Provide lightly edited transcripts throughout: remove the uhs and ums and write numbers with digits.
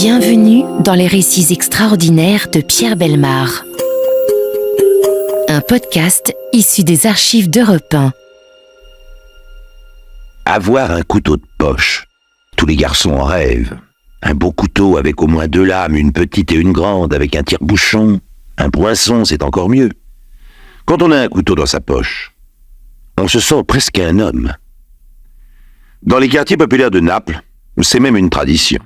Bienvenue dans les récits extraordinaires de Pierre Bellemare. Un podcast issu des archives d'Europe 1. Avoir un couteau de poche. Tous les garçons en rêvent. Un beau couteau avec au moins 2 lames, une petite et une grande, avec un tire-bouchon. Un poinçon, c'est encore mieux. Quand on a un couteau dans sa poche, on se sent presque un homme. Dans les quartiers populaires de Naples, c'est même une tradition.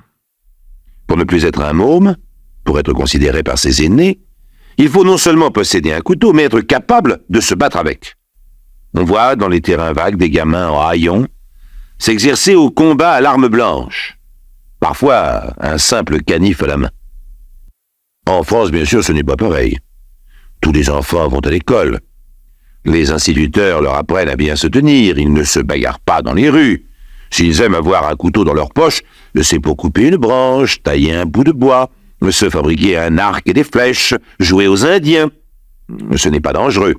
Pour ne plus être un môme, pour être considéré par ses aînés, il faut non seulement posséder un couteau, mais être capable de se battre avec. On voit dans les terrains vagues des gamins en haillons s'exercer au combat à l'arme blanche, parfois un simple canif à la main. En France, bien sûr, ce n'est pas pareil. Tous les enfants vont à l'école. Les instituteurs leur apprennent à bien se tenir, ils ne se bagarrent pas dans les rues. S'ils aiment avoir un couteau dans leur poche, c'est pour couper une branche, tailler un bout de bois, se fabriquer un arc et des flèches, jouer aux Indiens. Ce n'est pas dangereux.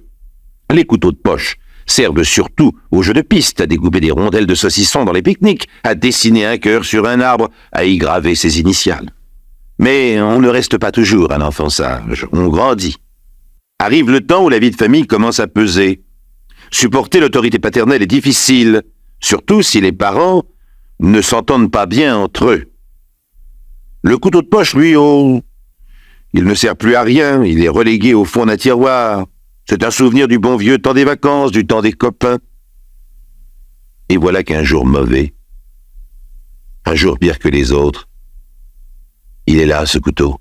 Les couteaux de poche servent surtout aux jeux de piste, à découper des rondelles de saucisson dans les pique-niques, à dessiner un cœur sur un arbre, à y graver ses initiales. Mais on ne reste pas toujours un enfant sage, on grandit. Arrive le temps où la vie de famille commence à peser. Supporter l'autorité paternelle est difficile, surtout si les parents ne s'entendent pas bien entre eux. Le couteau de poche, lui, il ne sert plus à rien, il est relégué au fond d'un tiroir. C'est un souvenir du bon vieux temps des vacances, du temps des copains. Et voilà qu'un jour mauvais, un jour pire que les autres, il est là, ce couteau.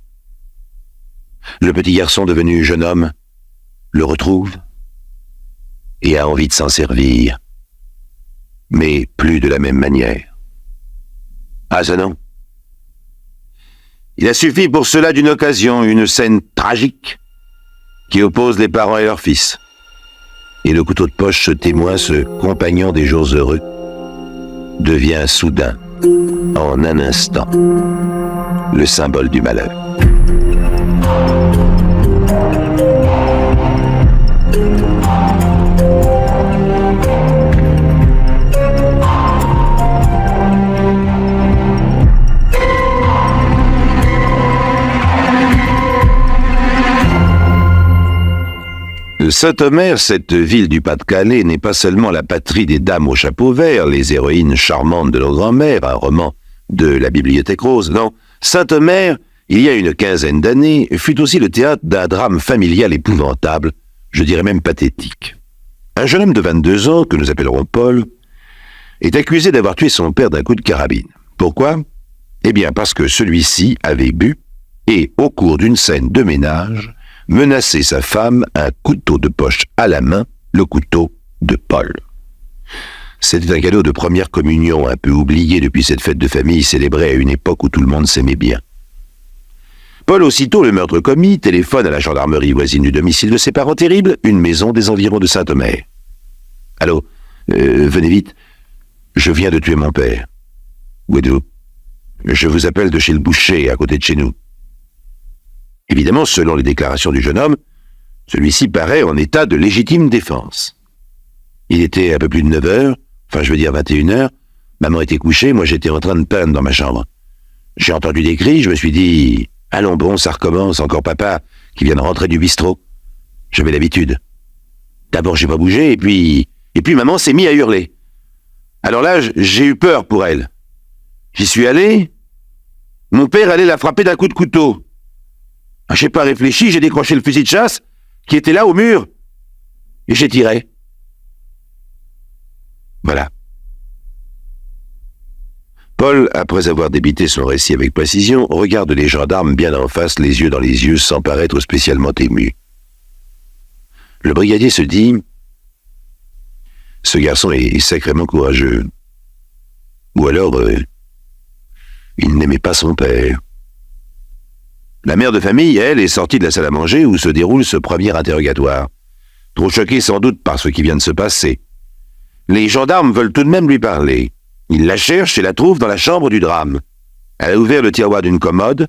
Le petit garçon devenu jeune homme le retrouve et a envie de s'en servir, mais plus de la même manière. Ah ça non. Il a suffi pour cela d'une occasion, une scène tragique qui oppose les parents et leur fils. Et le couteau de poche, ce témoin, ce compagnon des jours heureux, devient soudain, en un instant, le symbole du malheur. Saint-Omer, cette ville du Pas-de-Calais, n'est pas seulement la patrie des dames au chapeau vert, les héroïnes charmantes de nos grands-mères, un roman de la Bibliothèque Rose. Non, Saint-Omer, il y a une quinzaine d'années, fut aussi le théâtre d'un drame familial épouvantable, je dirais même pathétique. Un jeune homme de 22 ans, que nous appellerons Paul, est accusé d'avoir tué son père d'un coup de carabine. Pourquoi ? Eh bien, parce que celui-ci avait bu et, au cours d'une scène de ménage, menacé sa femme, un couteau de poche à la main, le couteau de Paul. C'était un cadeau de première communion, un peu oublié depuis cette fête de famille célébrée à une époque où tout le monde s'aimait bien. Paul, aussitôt le meurtre commis, téléphone à la gendarmerie voisine du domicile de ses parents terribles, une maison des environs de Saint-Omer. « Allô, venez vite, je viens de tuer mon père. Où êtes-vous ? Je vous appelle de chez le boucher, à côté de chez nous. » Évidemment, selon les déclarations du jeune homme, celui-ci paraît en état de légitime défense. Il était un peu plus de 9 heures, 21 heures, maman était couchée, moi j'étais en train de peindre dans ma chambre. J'ai entendu des cris, je me suis dit, allons bon, ça recommence, encore papa, qui vient de rentrer du bistrot. J'avais l'habitude. D'abord j'ai pas bougé, et puis maman s'est mise à hurler. Alors là, j'ai eu peur pour elle. J'y suis allé, mon père allait la frapper d'un coup de couteau. J'ai pas réfléchi, j'ai décroché le fusil de chasse qui était là au mur et j'ai tiré. Voilà. Paul, après avoir débité son récit avec précision, regarde les gendarmes bien en face, les yeux dans les yeux, sans paraître spécialement ému. Le brigadier se dit « Ce garçon est sacrément courageux. Ou alors, il n'aimait pas son père. » La mère de famille, elle, est sortie de la salle à manger où se déroule ce premier interrogatoire. Trop choquée sans doute par ce qui vient de se passer. Les gendarmes veulent tout de même lui parler. Ils la cherchent et la trouvent dans la chambre du drame. Elle a ouvert le tiroir d'une commode,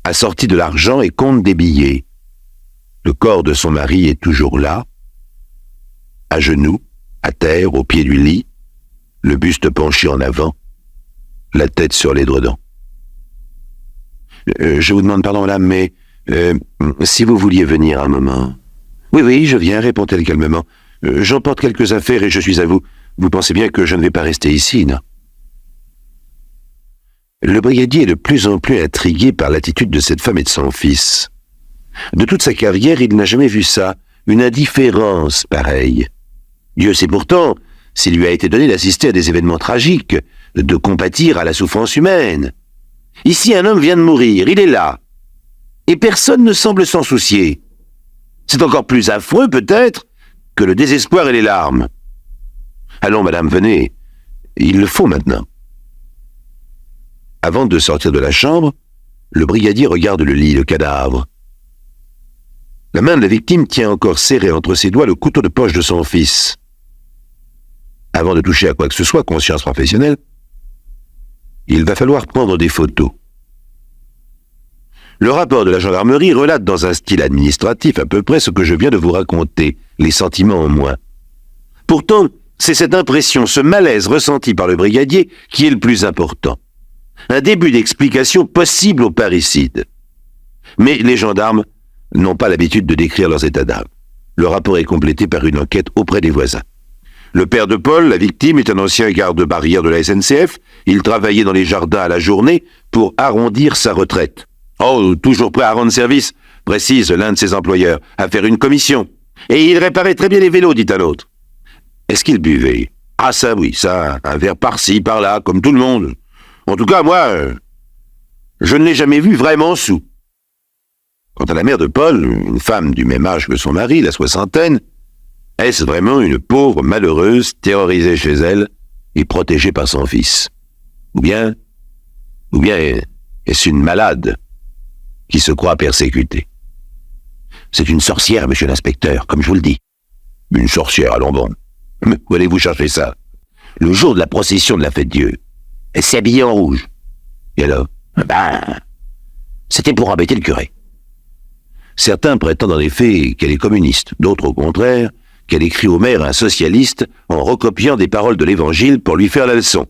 a sorti de l'argent et compte des billets. Le corps de son mari est toujours là, à genoux, à terre, au pied du lit, le buste penché en avant, la tête sur l'édredon. Je vous demande pardon, madame, mais si vous vouliez venir un moment... Oui, je viens, répond-elle calmement. J'emporte quelques affaires et je suis à vous. Vous pensez bien que je ne vais pas rester ici, non? Le brigadier est de plus en plus intrigué par l'attitude de cette femme et de son fils. De toute sa carrière, il n'a jamais vu ça, une indifférence pareille. Dieu sait pourtant s'il lui a été donné d'assister à des événements tragiques, de compatir à la souffrance humaine. Ici, un homme vient de mourir, il est là. Et personne ne semble s'en soucier. C'est encore plus affreux, peut-être, que le désespoir et les larmes. Allons, madame, venez. Il le faut maintenant. Avant de sortir de la chambre, le brigadier regarde le lit, le cadavre. La main de la victime tient encore serré entre ses doigts le couteau de poche de son fils. Avant de toucher à quoi que ce soit, conscience professionnelle, il va falloir prendre des photos. Le rapport de la gendarmerie relate dans un style administratif à peu près ce que je viens de vous raconter, les sentiments en moins. Pourtant, c'est cette impression, ce malaise ressenti par le brigadier qui est le plus important. Un début d'explication possible au parricide. Mais les gendarmes n'ont pas l'habitude de décrire leurs états d'âme. Le rapport est complété par une enquête auprès des voisins. Le père de Paul, la victime, est un ancien garde-barrière de la SNCF. Il travaillait dans les jardins à la journée pour arrondir sa retraite. Oh, toujours prêt à rendre service, précise l'un de ses employeurs, à faire une commission. Et il réparait très bien les vélos, dit un autre. Est-ce qu'il buvait? Ah ça oui, ça, un verre par-ci, par-là, comme tout le monde. En tout cas, moi, je ne l'ai jamais vu vraiment saoul. Quant à la mère de Paul, une femme du même âge que son mari, la soixantaine, est-ce vraiment une pauvre malheureuse terrorisée chez elle et protégée par son fils? Ou bien est-ce une malade qui se croit persécutée? C'est une sorcière, monsieur l'inspecteur, comme je vous le dis. Une sorcière, allons bon. Mais où allez-vous chercher ça? Le jour de la procession de la fête Dieu, elle s'est habillée en rouge. Et alors? C'était pour embêter le curé. Certains prétendent en effet qu'elle est communiste, d'autres au contraire, qu'elle écrit au maire un socialiste en recopiant des paroles de l'évangile pour lui faire la leçon.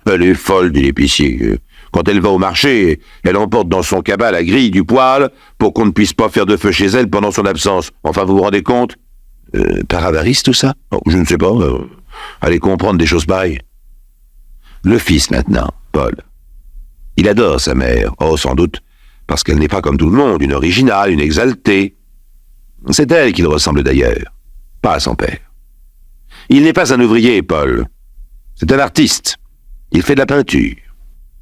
Elle est folle, dit l'épicier. Quand elle va au marché, elle emporte dans son cabas la grille du poêle pour qu'on ne puisse pas faire de feu chez elle pendant son absence. Enfin, vous vous rendez compte? Par avarice, tout ça? Oh, je ne sais pas. Allez comprendre des choses pareilles. Le fils, maintenant, Paul. Il adore sa mère. Oh, sans doute, parce qu'elle n'est pas comme tout le monde, une originale, une exaltée. C'est à elle qu'il ressemble d'ailleurs, pas à son père. Il n'est pas un ouvrier, Paul. C'est un artiste. Il fait de la peinture.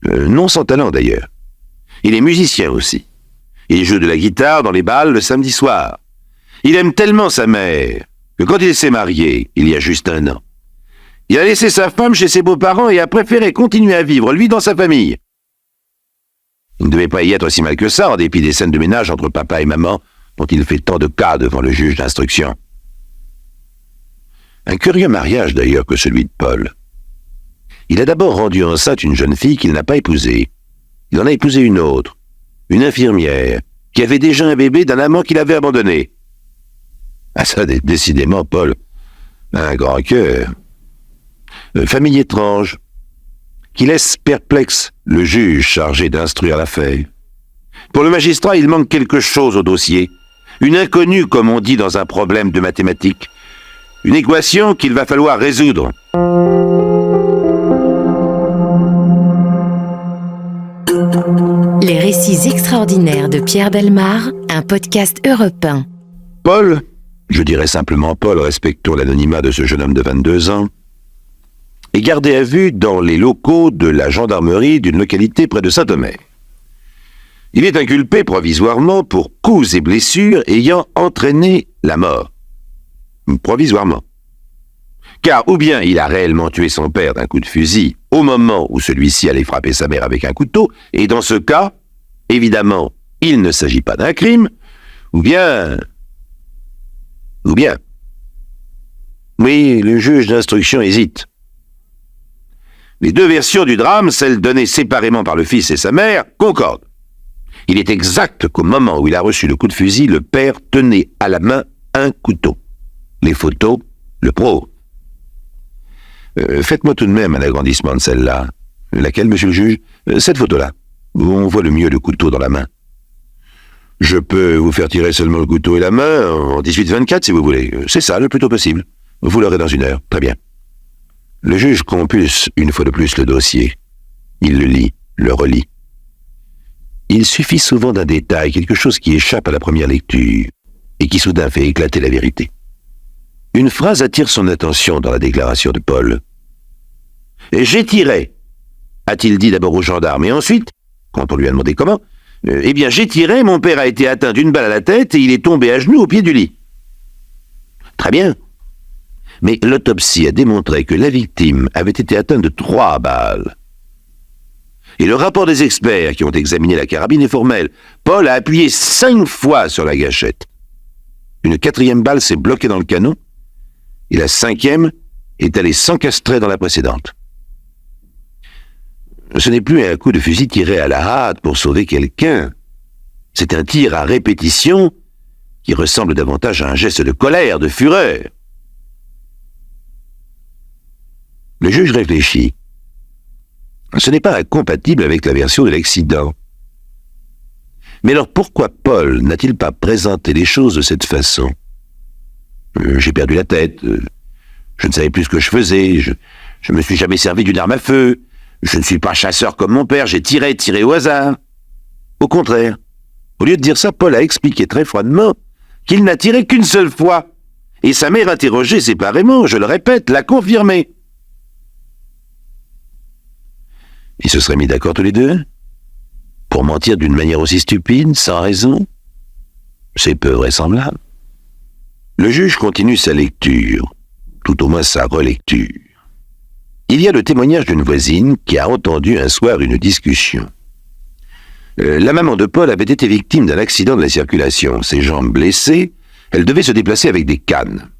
Non sans talent, d'ailleurs. Il est musicien aussi. Il joue de la guitare dans les bals le samedi soir. Il aime tellement sa mère que quand il s'est marié, il y a juste 1 an, il a laissé sa femme chez ses beaux-parents et a préféré continuer à vivre, lui, dans sa famille. Il ne devait pas y être si mal que ça, en dépit des scènes de ménage entre papa et maman, dont il fait tant de cas devant le juge d'instruction. Un curieux mariage, d'ailleurs, que celui de Paul. Il a d'abord rendu enceinte une jeune fille qu'il n'a pas épousée. Il en a épousé une autre, une infirmière, qui avait déjà un bébé d'un amant qu'il avait abandonné. Ah ça, décidément, Paul, un grand cœur. Famille étrange, qui laisse perplexe le juge chargé d'instruire l'affaire. Pour le magistrat, il manque quelque chose au dossier. Une inconnue, comme on dit dans un problème de mathématiques. Une équation qu'il va falloir résoudre. Les récits extraordinaires de Pierre Bellemare, un podcast Europe 1. Paul, je dirais simplement Paul, respectons l'anonymat de ce jeune homme de 22 ans, est gardé à vue dans les locaux de la gendarmerie d'une localité près de Saint-Omer. Il est inculpé provisoirement pour coups et blessures ayant entraîné la mort. Provisoirement. Car ou bien il a réellement tué son père d'un coup de fusil au moment où celui-ci allait frapper sa mère avec un couteau, et dans ce cas, évidemment, il ne s'agit pas d'un crime, ou bien... Oui, le juge d'instruction hésite. Les deux versions du drame, celle donnée séparément par le fils et sa mère, concordent. Il est exact qu'au moment où il a reçu le coup de fusil, le père tenait à la main un couteau. Les photos le prouvent. Faites-moi tout de même un agrandissement de celle-là. Laquelle, monsieur le juge? Cette photo-là. où on voit le mieux le couteau dans la main. Je peux vous faire tirer seulement le couteau et la main en 18-24 si vous voulez. C'est ça, le plus tôt possible. Vous l'aurez dans 1 heure. Très bien. Le juge compulse une fois de plus le dossier. Il le lit, le relit. Il suffit souvent d'un détail, quelque chose qui échappe à la première lecture et qui soudain fait éclater la vérité. Une phrase attire son attention dans la déclaration de Paul. « J'ai tiré », a-t-il dit d'abord au gendarme, et ensuite, quand on lui a demandé comment, « Eh bien, j'ai tiré, mon père a été atteint d'une balle à la tête et il est tombé à genoux au pied du lit. » Très bien. Mais l'autopsie a démontré que la victime avait été atteinte de 3 balles. Et le rapport des experts qui ont examiné la carabine est formel. Paul a appuyé 5 fois sur la gâchette. Une 4e balle s'est bloquée dans le canon, et la 5e est allée s'encastrer dans la précédente. Ce n'est plus un coup de fusil tiré à la hâte pour sauver quelqu'un. C'est un tir à répétition qui ressemble davantage à un geste de colère, de fureur. Le juge réfléchit. Ce n'est pas incompatible avec la version de l'accident. Mais alors pourquoi Paul n'a-t-il pas présenté les choses de cette façon ? J'ai perdu la tête, je ne savais plus ce que je faisais, je me suis jamais servi d'une arme à feu, je ne suis pas chasseur comme mon père, j'ai tiré au hasard. Au contraire, au lieu de dire ça, Paul a expliqué très froidement qu'il n'a tiré qu'une seule fois, et sa mère interrogée séparément, je le répète, l'a confirmé. Ils se seraient mis d'accord tous les deux ? Pour mentir d'une manière aussi stupide, sans raison ? C'est peu vraisemblable. Le juge continue sa lecture, tout au moins sa relecture. Il y a le témoignage d'une voisine qui a entendu un soir une discussion. La maman de Paul avait été victime d'un accident de la circulation. Ses jambes blessées, elle devait se déplacer avec des cannes.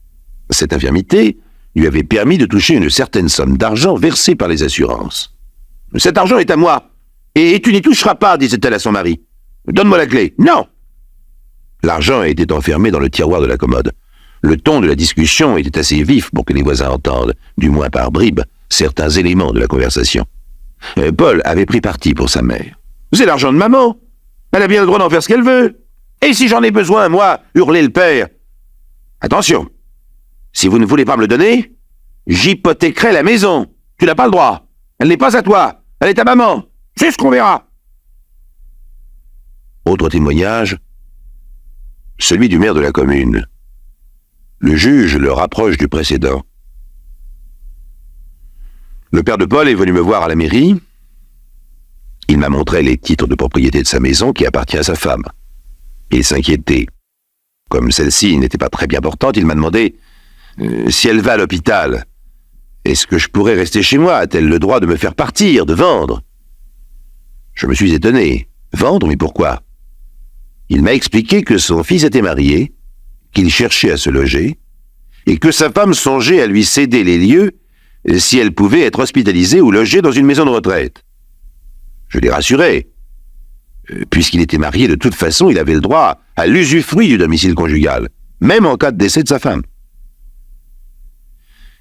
Cette infirmité lui avait permis de toucher une certaine somme d'argent versée par les assurances. « Cet argent est à moi, et tu n'y toucheras pas, disait-elle à son mari. Donne-moi la clé. » « Non !» L'argent était enfermé dans le tiroir de la commode. Le ton de la discussion était assez vif pour que les voisins entendent, du moins par bribes, certains éléments de la conversation. Paul avait pris parti pour sa mère. « C'est l'argent de maman. Elle a bien le droit d'en faire ce qu'elle veut. Et si j'en ai besoin, moi, hurlait le père. Attention, si vous ne voulez pas me le donner, j'hypothéquerai la maison. Tu n'as pas le droit. Elle n'est pas à toi. Elle est à maman. C'est ce qu'on verra. » Autre témoignage, celui du maire de la commune. Le juge le rapproche du précédent. Le père de Paul est venu me voir à la mairie. Il m'a montré les titres de propriété de sa maison qui appartient à sa femme. Il s'inquiétait. Comme celle-ci n'était pas très bien portante, il m'a demandé si elle va à l'hôpital. Est-ce que je pourrais rester chez moi? A-t-elle le droit de me faire partir, de vendre? Je me suis étonné. Vendre, mais pourquoi? Il m'a expliqué que son fils était marié, qu'il cherchait à se loger, et que sa femme songeait à lui céder les lieux si elle pouvait être hospitalisée ou logée dans une maison de retraite. Je l'ai rassuré. Puisqu'il était marié, de toute façon, il avait le droit à l'usufruit du domicile conjugal, même en cas de décès de sa femme.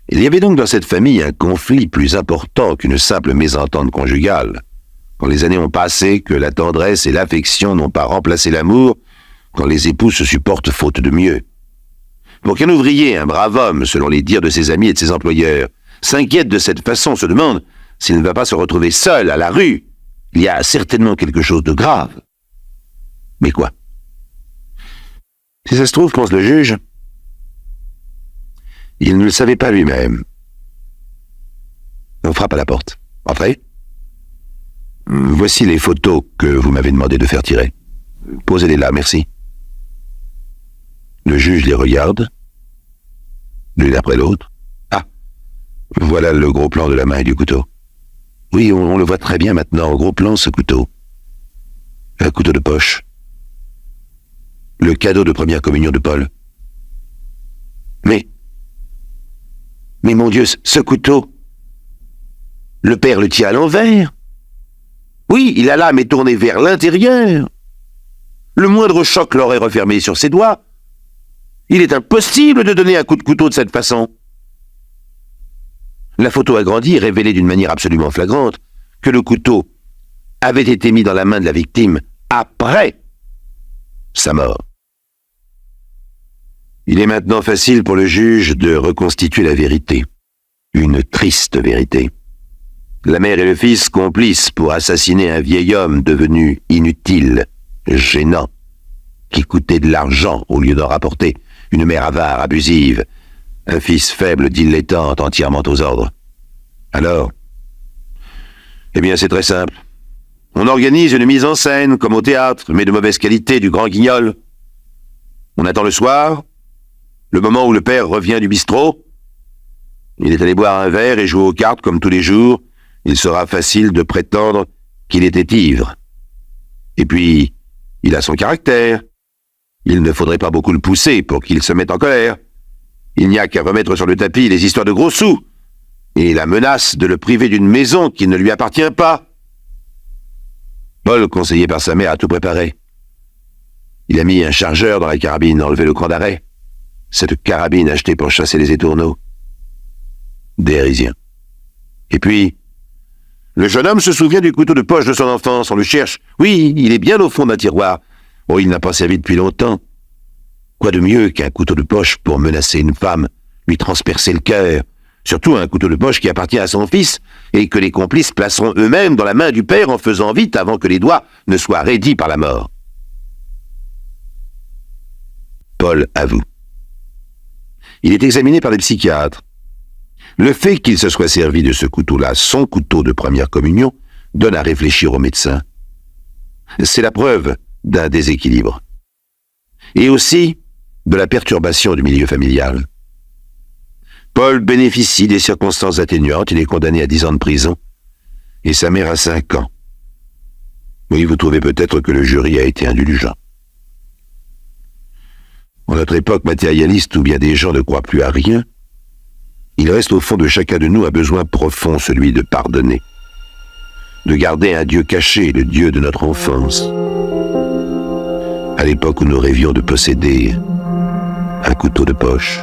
Il y avait donc dans cette famille un conflit plus important qu'une simple mésentente conjugale. Quand les années ont passé, que la tendresse et l'affection n'ont pas remplacé l'amour, quand les époux se supportent faute de mieux. Pour qu'un ouvrier, un brave homme, selon les dires de ses amis et de ses employeurs, s'inquiète de cette façon, se demande s'il ne va pas se retrouver seul à la rue, il y a certainement quelque chose de grave. Mais quoi? Si ça se trouve, pense le juge, il ne le savait pas lui-même. On frappe à la porte. Entrez. Voici les photos que vous m'avez demandé de faire tirer. Posez-les là, merci. Le juge les regarde, l'une après l'autre. Ah, voilà le gros plan de la main et du couteau. Oui, on le voit très bien maintenant, au gros plan, ce couteau. Un couteau de poche. Le cadeau de première communion de Paul. Mais mon Dieu, ce couteau, le père le tient à l'envers. Oui, la lame est tournée vers l'intérieur. Le moindre choc l'aurait refermé sur ses doigts. Il est impossible de donner un coup de couteau de cette façon. La photo agrandie révélait d'une manière absolument flagrante que le couteau avait été mis dans la main de la victime après sa mort. Il est maintenant facile pour le juge de reconstituer la vérité. Une triste vérité. La mère et le fils complices pour assassiner un vieil homme devenu inutile, gênant, qui coûtait de l'argent au lieu d'en rapporter, une mère avare, abusive, un fils faible, dilettante, entièrement aux ordres. Alors, eh bien c'est très simple. On organise une mise en scène, comme au théâtre, mais de mauvaise qualité, du Grand Guignol. On attend le soir, le moment où le père revient du bistrot. Il est allé boire un verre et jouer aux cartes comme tous les jours. Il sera facile de prétendre qu'il était ivre. Et puis, il a son caractère. Il ne faudrait pas beaucoup le pousser pour qu'il se mette en colère. Il n'y a qu'à remettre sur le tapis les histoires de gros sous et la menace de le priver d'une maison qui ne lui appartient pas. Paul, conseillé par sa mère, a tout préparé. Il a mis un chargeur dans la carabine, enlevé le cran d'arrêt. Cette carabine achetée pour chasser les étourneaux. Dérision. Et puis, le jeune homme se souvient du couteau de poche de son enfance. On le cherche. Oui, il est bien au fond d'un tiroir. Oh, il n'a pas servi depuis longtemps. Quoi de mieux qu'un couteau de poche pour menacer une femme, lui transpercer le cœur, surtout un couteau de poche qui appartient à son fils et que les complices placeront eux-mêmes dans la main du père en faisant vite avant que les doigts ne soient raidis par la mort. Paul avoue. Il est examiné par des psychiatres. Le fait qu'il se soit servi de ce couteau-là, son couteau de première communion, donne à réfléchir au médecin. C'est la preuve d'un déséquilibre. Et aussi de la perturbation du milieu familial. Paul bénéficie des circonstances atténuantes, il est condamné à 10 ans de prison, et sa mère à 5 ans. Oui, vous trouvez peut-être que le jury a été indulgent. En notre époque matérialiste où bien des gens ne croient plus à rien, il reste au fond de chacun de nous un besoin profond, celui de pardonner, de garder un Dieu caché, le Dieu de notre enfance. À l'époque où nous rêvions de posséder un couteau de poche.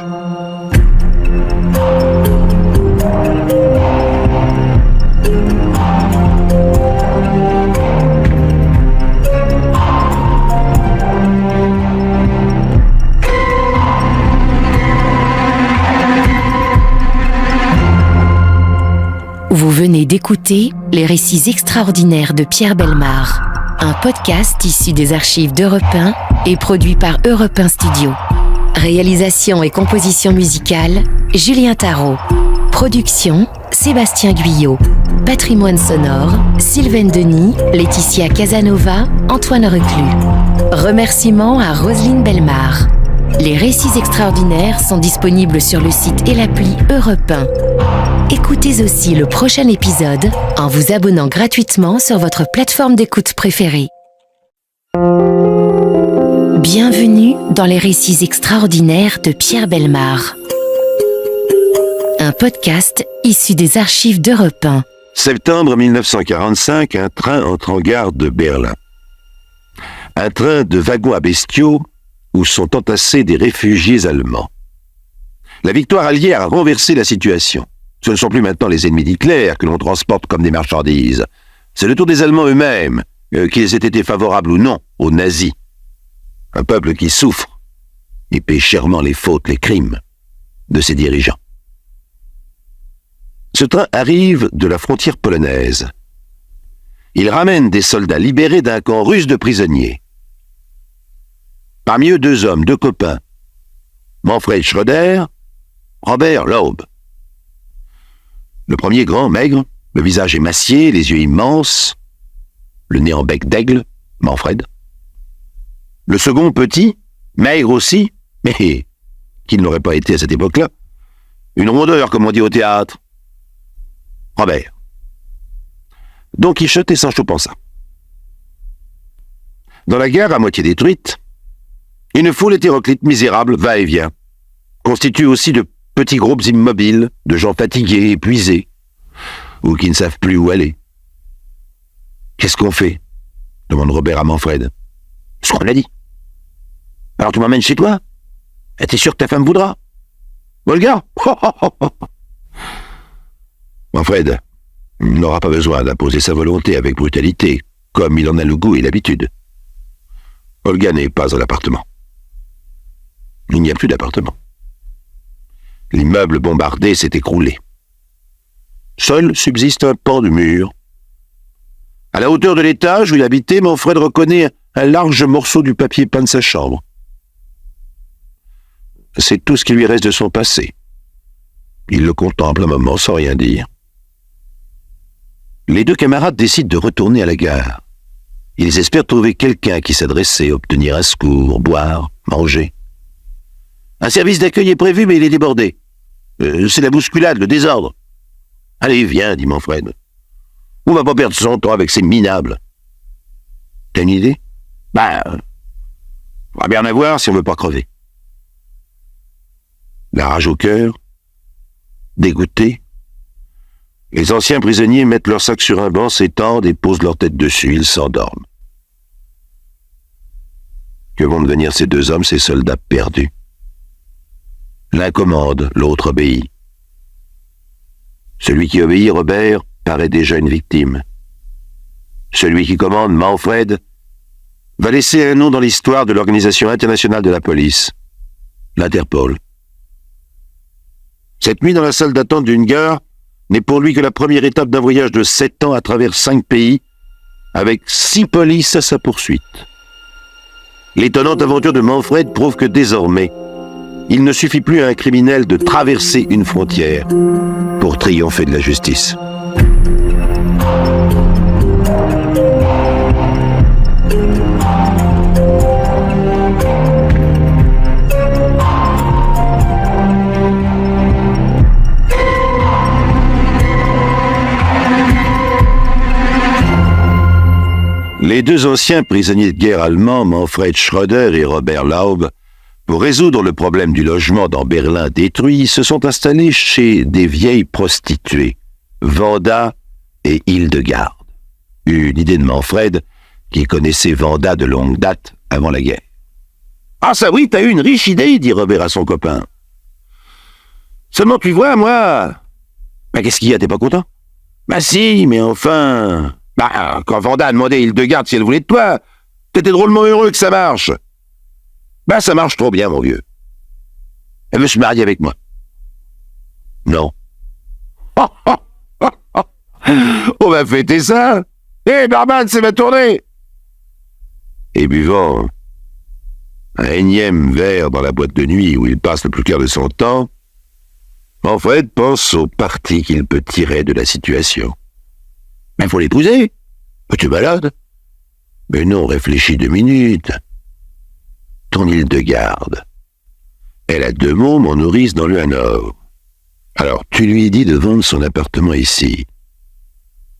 Vous venez d'écouter Les récits extraordinaires de Pierre Bellemare, un podcast issu des archives d'Europe 1 et produit par Europe 1 Studio. Réalisation et composition musicale, Julien Tarot. Production, Sébastien Guyot. Patrimoine sonore, Sylvaine Denis, Laetitia Casanova, Antoine Reclus. Remerciements à Roselyne Bellemare. Les récits extraordinaires sont disponibles sur le site et l'appli Europe 1. Écoutez aussi le prochain épisode en vous abonnant gratuitement sur votre plateforme d'écoute préférée. Bienvenue dans les récits extraordinaires de Pierre Bellemare. Un podcast issu des archives d'Europe 1. Septembre 1945, un train entre en gare de Berlin. Un train de wagons à bestiaux où sont entassés des réfugiés allemands. La victoire alliée a renversé la situation. Ce ne sont plus maintenant les ennemis d'Hitler que l'on transporte comme des marchandises. C'est le tour des Allemands eux-mêmes, qu'ils aient été favorables ou non aux nazis. Un peuple qui souffre et paie chèrement les fautes, les crimes de ses dirigeants. Ce train arrive de la frontière polonaise. Il ramène des soldats libérés d'un camp russe de prisonniers. Parmi eux, 2 hommes, 2 copains. Manfred Schröder, Robert Laube. Le premier grand, maigre, le visage émacié, les yeux immenses, le nez en bec d'aigle, Manfred. Le second, petit, maigre aussi, mais qui ne l'aurait pas été à cette époque-là, une rondeur, comme on dit au théâtre, Robert. Don Quichotte et Sancho Panza. Dans la gare à moitié détruite, une foule hétéroclite misérable va et vient, constituée aussi de petits groupes immobiles, de gens fatigués, épuisés, ou qui ne savent plus où aller. « Qu'est-ce qu'on fait ?» demande Robert à Manfred. « Ce qu'on a dit. »« Alors tu m'emmènes chez toi ? Et t'es sûr que ta femme voudra ? » ?»« Volga !» Manfred n'aura pas besoin d'imposer sa volonté avec brutalité. comme il en a le goût et l'habitude. Olga n'est pas à l'appartement. Il n'y a plus d'appartement. L'immeuble bombardé s'est écroulé. Seul subsiste un pan de mur. À la hauteur de l'étage où il habitait, Manfred reconnaît un large morceau du papier peint de sa chambre. C'est tout ce qui lui reste de son passé. Il le contemple un moment sans rien dire. Les deux camarades décident de retourner à la gare. Ils espèrent trouver quelqu'un qui s'adressait, obtenir un secours, boire, manger. Un service d'accueil est prévu, mais il est débordé. C'est la bousculade, le désordre. Allez, viens, dit Manfred. On va pas perdre son temps avec ces minables. T'as une idée? On va bien en avoir si on veut pas crever. La rage au cœur, dégoûtés, les anciens prisonniers mettent leur sac sur un banc, s'étendent et posent leur tête dessus. Ils s'endorment. Que vont devenir ces deux hommes, ces soldats perdus? L'un commande, l'autre obéit. Celui qui obéit, Robert, paraît déjà une victime. Celui qui commande, Manfred, va laisser un nom dans l'histoire de l'Organisation internationale de la police, l'Interpol. Cette nuit dans la salle d'attente d'une gare n'est pour lui que la première étape d'un voyage de 7 ans à travers 5 pays, avec 6 polices à sa poursuite. L'étonnante aventure de Manfred prouve que désormais, il ne suffit plus à un criminel de traverser une frontière pour triompher de la justice. Les deux anciens prisonniers de guerre allemands, Manfred Schröder et Robert Laub, pour résoudre le problème du logement dans Berlin détruit, se sont installés chez des vieilles prostituées, Wanda et Hildegarde. Une idée de Manfred, qui connaissait Wanda de longue date avant la guerre. « Ah ça oui, t'as eu une riche idée, dit Robert à son copain. Seulement tu vois, moi... qu'est-ce qu'il y a, t'es pas content? Si, mais enfin... quand Wanda a demandé à Hildegarde si elle voulait de toi, t'étais drôlement heureux que ça marche. Ça marche trop bien, mon vieux. Elle veut se marier avec moi. Non. On va fêter ça. Barman, c'est ma tournée. Et buvant un énième verre dans la boîte de nuit où il passe le plus clair de son temps, Manfred pense au parti qu'il peut tirer de la situation. Faut l'épouser. Tu es malade? Mais non, réfléchis 2 minutes. Ton Hildegarde. Elle a 2 mômes en nourrice dans le Hanovre. Alors, tu lui dis de vendre son appartement ici.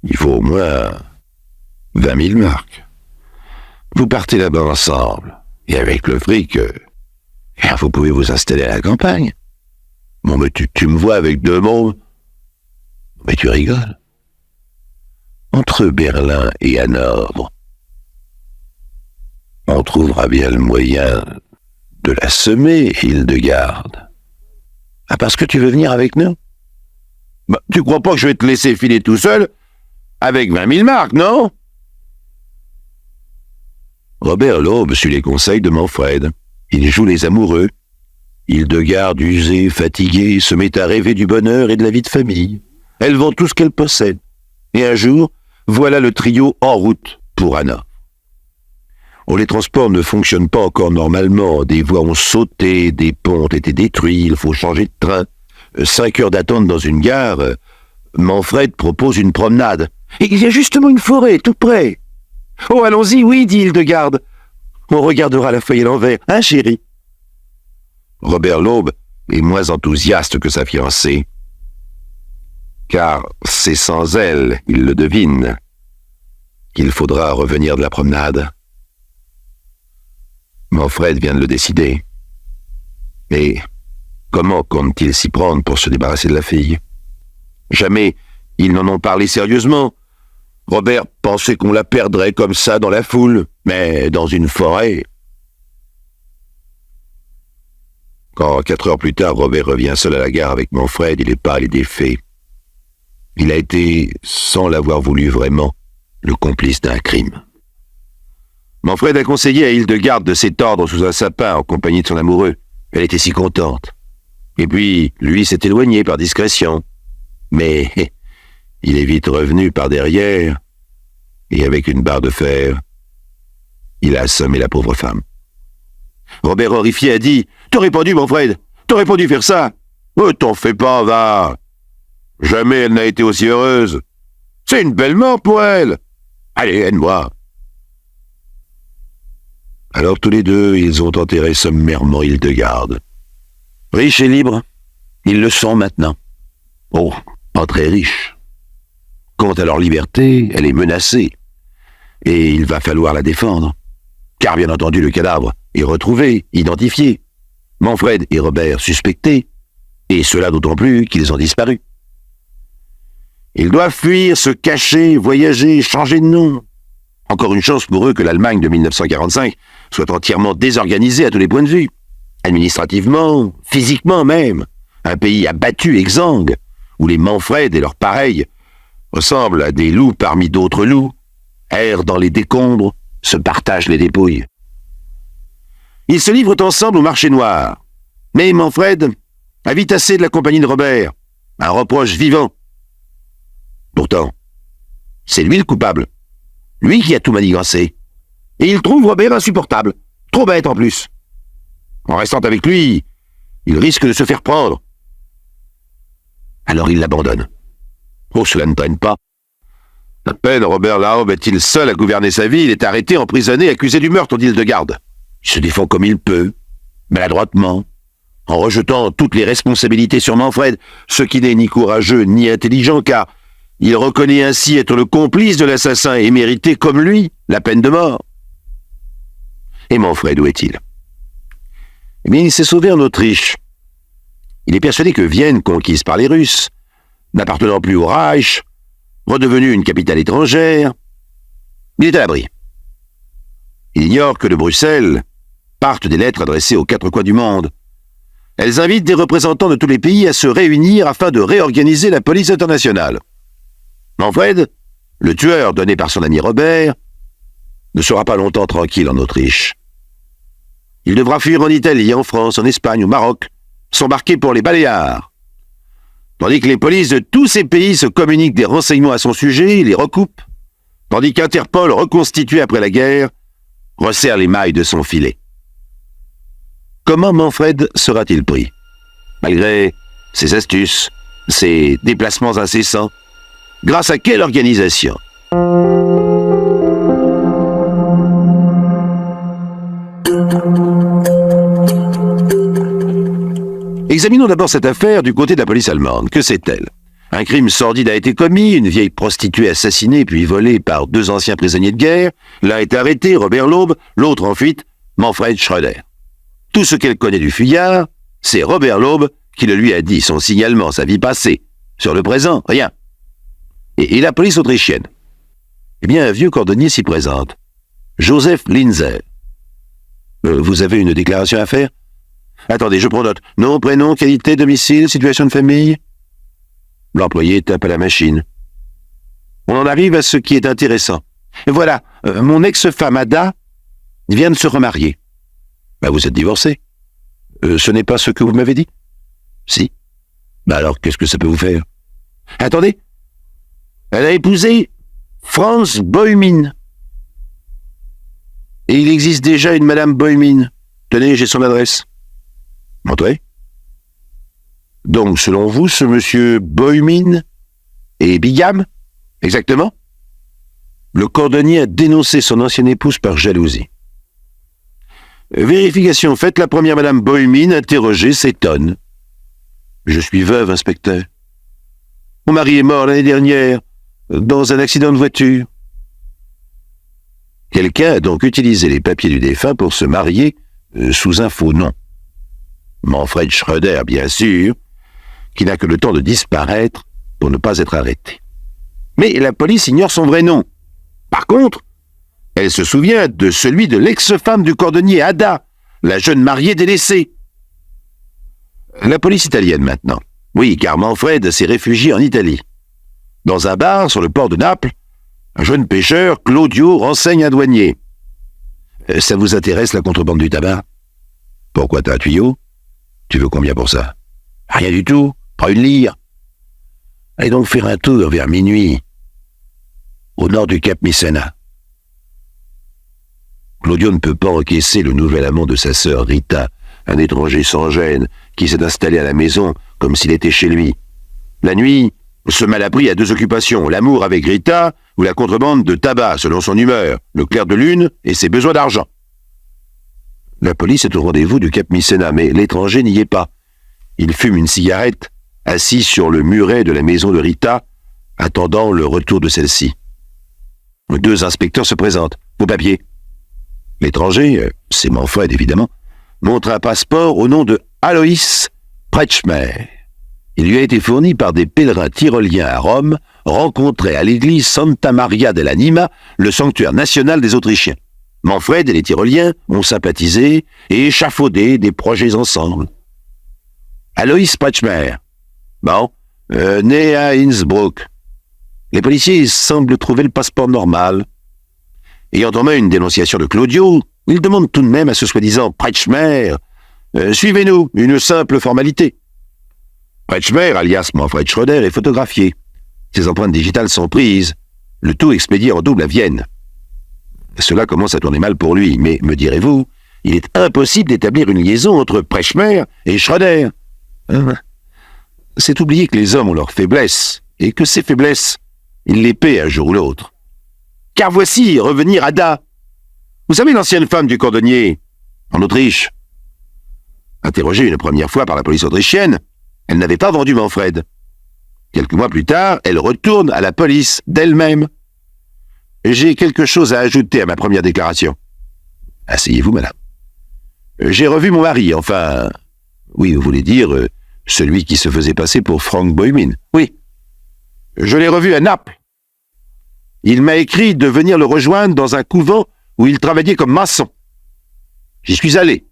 Il faut au moins 20 000 marks. Vous partez là-bas ensemble. Et avec le fric, vous pouvez vous installer à la campagne. Bon, mais tu me vois avec 2 mômes. Mais tu rigoles. Entre Berlin et Hanovre, on trouvera bien le moyen de la semer, Hildegarde. Parce que tu veux venir avec nous? Tu crois pas que je vais te laisser filer tout seul avec 20 000 marks, non? Robert Laub suit les conseils de Manfred. Il joue les amoureux. Hildegarde, usée, fatiguée, se met à rêver du bonheur et de la vie de famille. Elle vend tout ce qu'elle possède. Et un jour, voilà le trio en route pour Hanovre. Les transports ne fonctionnent pas encore normalement. Des voies ont sauté, des ponts ont été détruits, il faut changer de train. 5 heures d'attente dans une gare. Manfred propose une promenade. Il y a justement une forêt, tout près. Allons-y, oui, dit Hildegarde. On regardera la feuille à l'envers, hein, chérie? Robert Laub est moins enthousiaste que sa fiancée. Car c'est sans elle, il le devine, qu'il faudra revenir de la promenade. Manfred vient de le décider. Mais comment compte-t-il s'y prendre pour se débarrasser de la fille? Jamais ils n'en ont parlé sérieusement. Robert pensait qu'on la perdrait comme ça dans la foule, mais dans une forêt. Quand 4 heures plus tard, Robert revient seul à la gare avec Manfred, il est pâle et défait. Il a été, sans l'avoir voulu vraiment, le complice d'un crime. Manfred a conseillé à Hildegarde de s'étordre sous un sapin en compagnie de son amoureux. Elle était si contente. Et puis, lui s'est éloigné par discrétion. Mais il est vite revenu par derrière, et avec une barre de fer, il a assommé la pauvre femme. Robert, horrifié, a dit « T'aurais pas dû, Manfred, t'aurais pas dû faire ça. Oh, t'en fais pas, va. Jamais elle n'a été aussi heureuse. C'est une belle mort pour elle. Allez, aide-moi. » Alors tous les deux, ils ont enterré sommairement Hildegarde. Riches et libres, ils le sont maintenant. Oh, pas très riches. Quant à leur liberté, elle est menacée. Et il va falloir la défendre. Car bien entendu, le cadavre est retrouvé, identifié. Manfred et Robert suspectés. Et cela d'autant plus qu'ils ont disparu. Ils doivent fuir, se cacher, voyager, changer de nom. Encore une chance pour eux que l'Allemagne de 1945 soit entièrement désorganisée à tous les points de vue. Administrativement, physiquement même. Un pays abattu, exsangue, où les Manfred et leurs pareils ressemblent à des loups parmi d'autres loups, errent dans les décombres, se partagent les dépouilles. Ils se livrent ensemble au marché noir. Mais Manfred a vite assez de la compagnie de Robert, un reproche vivant. Pourtant, c'est lui le coupable. Lui qui a tout manigancé. Et il trouve Robert insupportable. Trop bête en plus. En restant avec lui, il risque de se faire prendre. Alors il l'abandonne. Oh, cela ne traîne pas. À peine Robert Laube est-il seul à gouverner sa vie, il est arrêté, emprisonné, accusé du meurtre d'Hildegarde. Il se défend comme il peut, maladroitement, en rejetant toutes les responsabilités sur Manfred, ce qui n'est ni courageux ni intelligent, car il reconnaît ainsi être le complice de l'assassin et mériter, comme lui, la peine de mort. Et Manfred, où est-il? Eh bien, il s'est sauvé en Autriche. Il est persuadé que Vienne, conquise par les Russes, n'appartenant plus au Reich, redevenue une capitale étrangère, il est à l'abri. Il ignore que de Bruxelles partent des lettres adressées aux quatre coins du monde. Elles invitent des représentants de tous les pays à se réunir afin de réorganiser la police internationale. Manfred, le tueur donné par son ami Robert, ne sera pas longtemps tranquille en Autriche. Il devra fuir en Italie, en France, en Espagne, au Maroc, s'embarquer pour les Baléares. Tandis que les polices de tous ces pays se communiquent des renseignements à son sujet, les recoupent, tandis qu'Interpol, reconstitué après la guerre, resserre les mailles de son filet. Comment Manfred sera-t-il pris? Malgré ses astuces, ses déplacements incessants, grâce à quelle organisation? Examinons d'abord cette affaire du côté de la police allemande. Que sait-elle? Un crime sordide a été commis, une vieille prostituée assassinée puis volée par deux anciens prisonniers de guerre. L'un est arrêté, Robert Laube, l'autre en fuite, Manfred Schröder. Tout ce qu'elle connaît du fuyard, c'est Robert Laube qui le lui a dit, son signalement, sa vie passée. Sur le présent, rien. Et la police autrichienne? Eh bien, un vieux cordonnier s'y présente. Joseph Linzer. Vous avez une déclaration à faire? Attendez, je prends note. Nom, prénom, qualité, domicile, situation de famille? L'employé tape à la machine. On en arrive à ce qui est intéressant. Voilà, mon ex-femme Ada vient de se remarier. Vous êtes divorcé? Ce n'est pas ce que vous m'avez dit? Si. Alors, qu'est-ce que ça peut vous faire? Attendez. Elle a épousé Franz Boymin. Et il existe déjà une Madame Boymin. Tenez, j'ai son adresse. Montrez. Donc, selon vous, ce monsieur Boymin est bigame? Exactement. Le cordonnier a dénoncé son ancienne épouse par jalousie. Vérification faite, la première Madame Boymin, interrogée, s'étonne. Je suis veuve, inspecteur. Mon mari est mort l'année dernière, dans un accident de voiture. Quelqu'un a donc utilisé les papiers du défunt pour se marier sous un faux nom. Manfred Schröder, bien sûr, qui n'a que le temps de disparaître pour ne pas être arrêté. Mais la police ignore son vrai nom. Par contre, elle se souvient de celui de l'ex-femme du cordonnier Ada, la jeune mariée délaissée. La police italienne maintenant. Oui, car Manfred s'est réfugié en Italie. Dans un bar sur le port de Naples, un jeune pêcheur, Claudio, renseigne un douanier. Ça vous intéresse la contrebande du tabac? Pourquoi t'as un tuyau? Tu veux combien pour ça? Rien du tout, pas une lire. Allez donc faire un tour vers minuit, au nord du Cap Miséna. Claudio ne peut pas encaisser le nouvel amant de sa sœur Rita, un étranger sans gêne, qui s'est installé à la maison comme s'il était chez lui. La nuit, ce malappris a deux occupations, l'amour avec Rita ou la contrebande de tabac selon son humeur, le clair de lune et ses besoins d'argent. La police est au rendez-vous du Cap Miséna, mais l'étranger n'y est pas. Il fume une cigarette, assis sur le muret de la maison de Rita, attendant le retour de celle-ci. Deux inspecteurs se présentent. Vos papiers. L'étranger, c'est Manfred évidemment, montre un passeport au nom de Alois Kretschmer. Il lui a été fourni par des pèlerins tyroliens à Rome, rencontrés à l'église Santa Maria dell'Anima, le sanctuaire national des Autrichiens. Manfred et les Tyroliens ont sympathisé et échafaudé des projets ensemble. Alois Kretschmer, né à Innsbruck. Les policiers semblent trouver le passeport normal. Ayant en main une dénonciation de Claudio, ils demandent tout de même à ce soi-disant Kretschmer « Suivez-nous, une simple formalité ». Kretschmer, alias Manfred Schröder, est photographié. Ses empreintes digitales sont prises, le tout expédié en double à Vienne. Cela commence à tourner mal pour lui, mais, me direz-vous, il est impossible d'établir une liaison entre Kretschmer et Schröder. C'est oublier que les hommes ont leurs faiblesses, et que ces faiblesses, ils les paient un jour ou l'autre. Car voici revenir Ada. Vous savez l'ancienne femme du cordonnier, en Autriche. Interrogée une première fois par la police autrichienne, elle n'avait pas vendu Manfred. Quelques mois plus tard, elle retourne à la police d'elle-même. J'ai quelque chose à ajouter à ma première déclaration. Asseyez-vous, madame. J'ai revu mon mari, enfin... Oui, vous voulez dire, celui qui se faisait passer pour Frank Bohemin. Oui. Je l'ai revu à Naples. Il m'a écrit de venir le rejoindre dans un couvent où il travaillait comme maçon. J'y suis allé.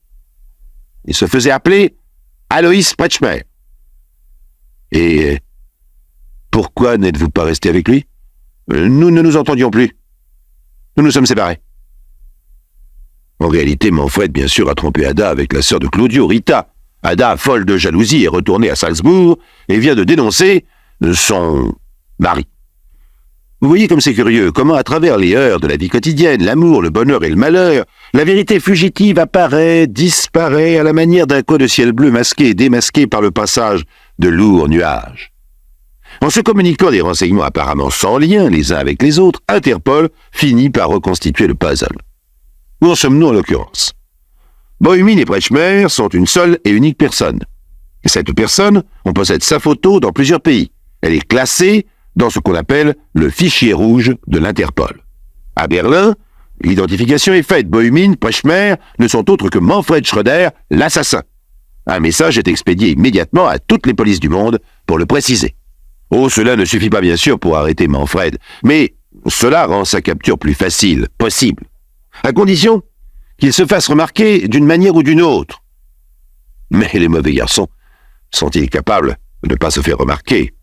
Il se faisait appeler Alois Kretschmer. Et pourquoi n'êtes-vous pas resté avec lui? Nous ne nous entendions plus. Nous nous sommes séparés. En réalité, Manfred, bien sûr, a trompé Ada avec la sœur de Claudio, Rita. Ada, folle de jalousie, est retournée à Salzbourg et vient de dénoncer son mari. Vous voyez comme c'est curieux, comment à travers les heures de la vie quotidienne, l'amour, le bonheur et le malheur, la vérité fugitive apparaît, disparaît à la manière d'un coin de ciel bleu masqué et démasqué par le passage de lourds nuages. En se communiquant des renseignements apparemment sans lien les uns avec les autres, Interpol finit par reconstituer le puzzle. Où en sommes-nous en l'occurrence? Bohemin et Kretschmer sont une seule et unique personne. Et cette personne, on possède sa photo dans plusieurs pays. Elle est classée dans ce qu'on appelle le fichier rouge de l'Interpol. À Berlin, l'identification est faite. Bohemin, Kretschmer ne sont autres que Manfred Schröder, l'assassin. Un message est expédié immédiatement à toutes les polices du monde pour le préciser. Oh, cela ne suffit pas bien sûr pour arrêter Manfred, mais cela rend sa capture plus facile, possible, à condition qu'il se fasse remarquer d'une manière ou d'une autre. Mais les mauvais garçons sont-ils capables de ne pas se faire remarquer,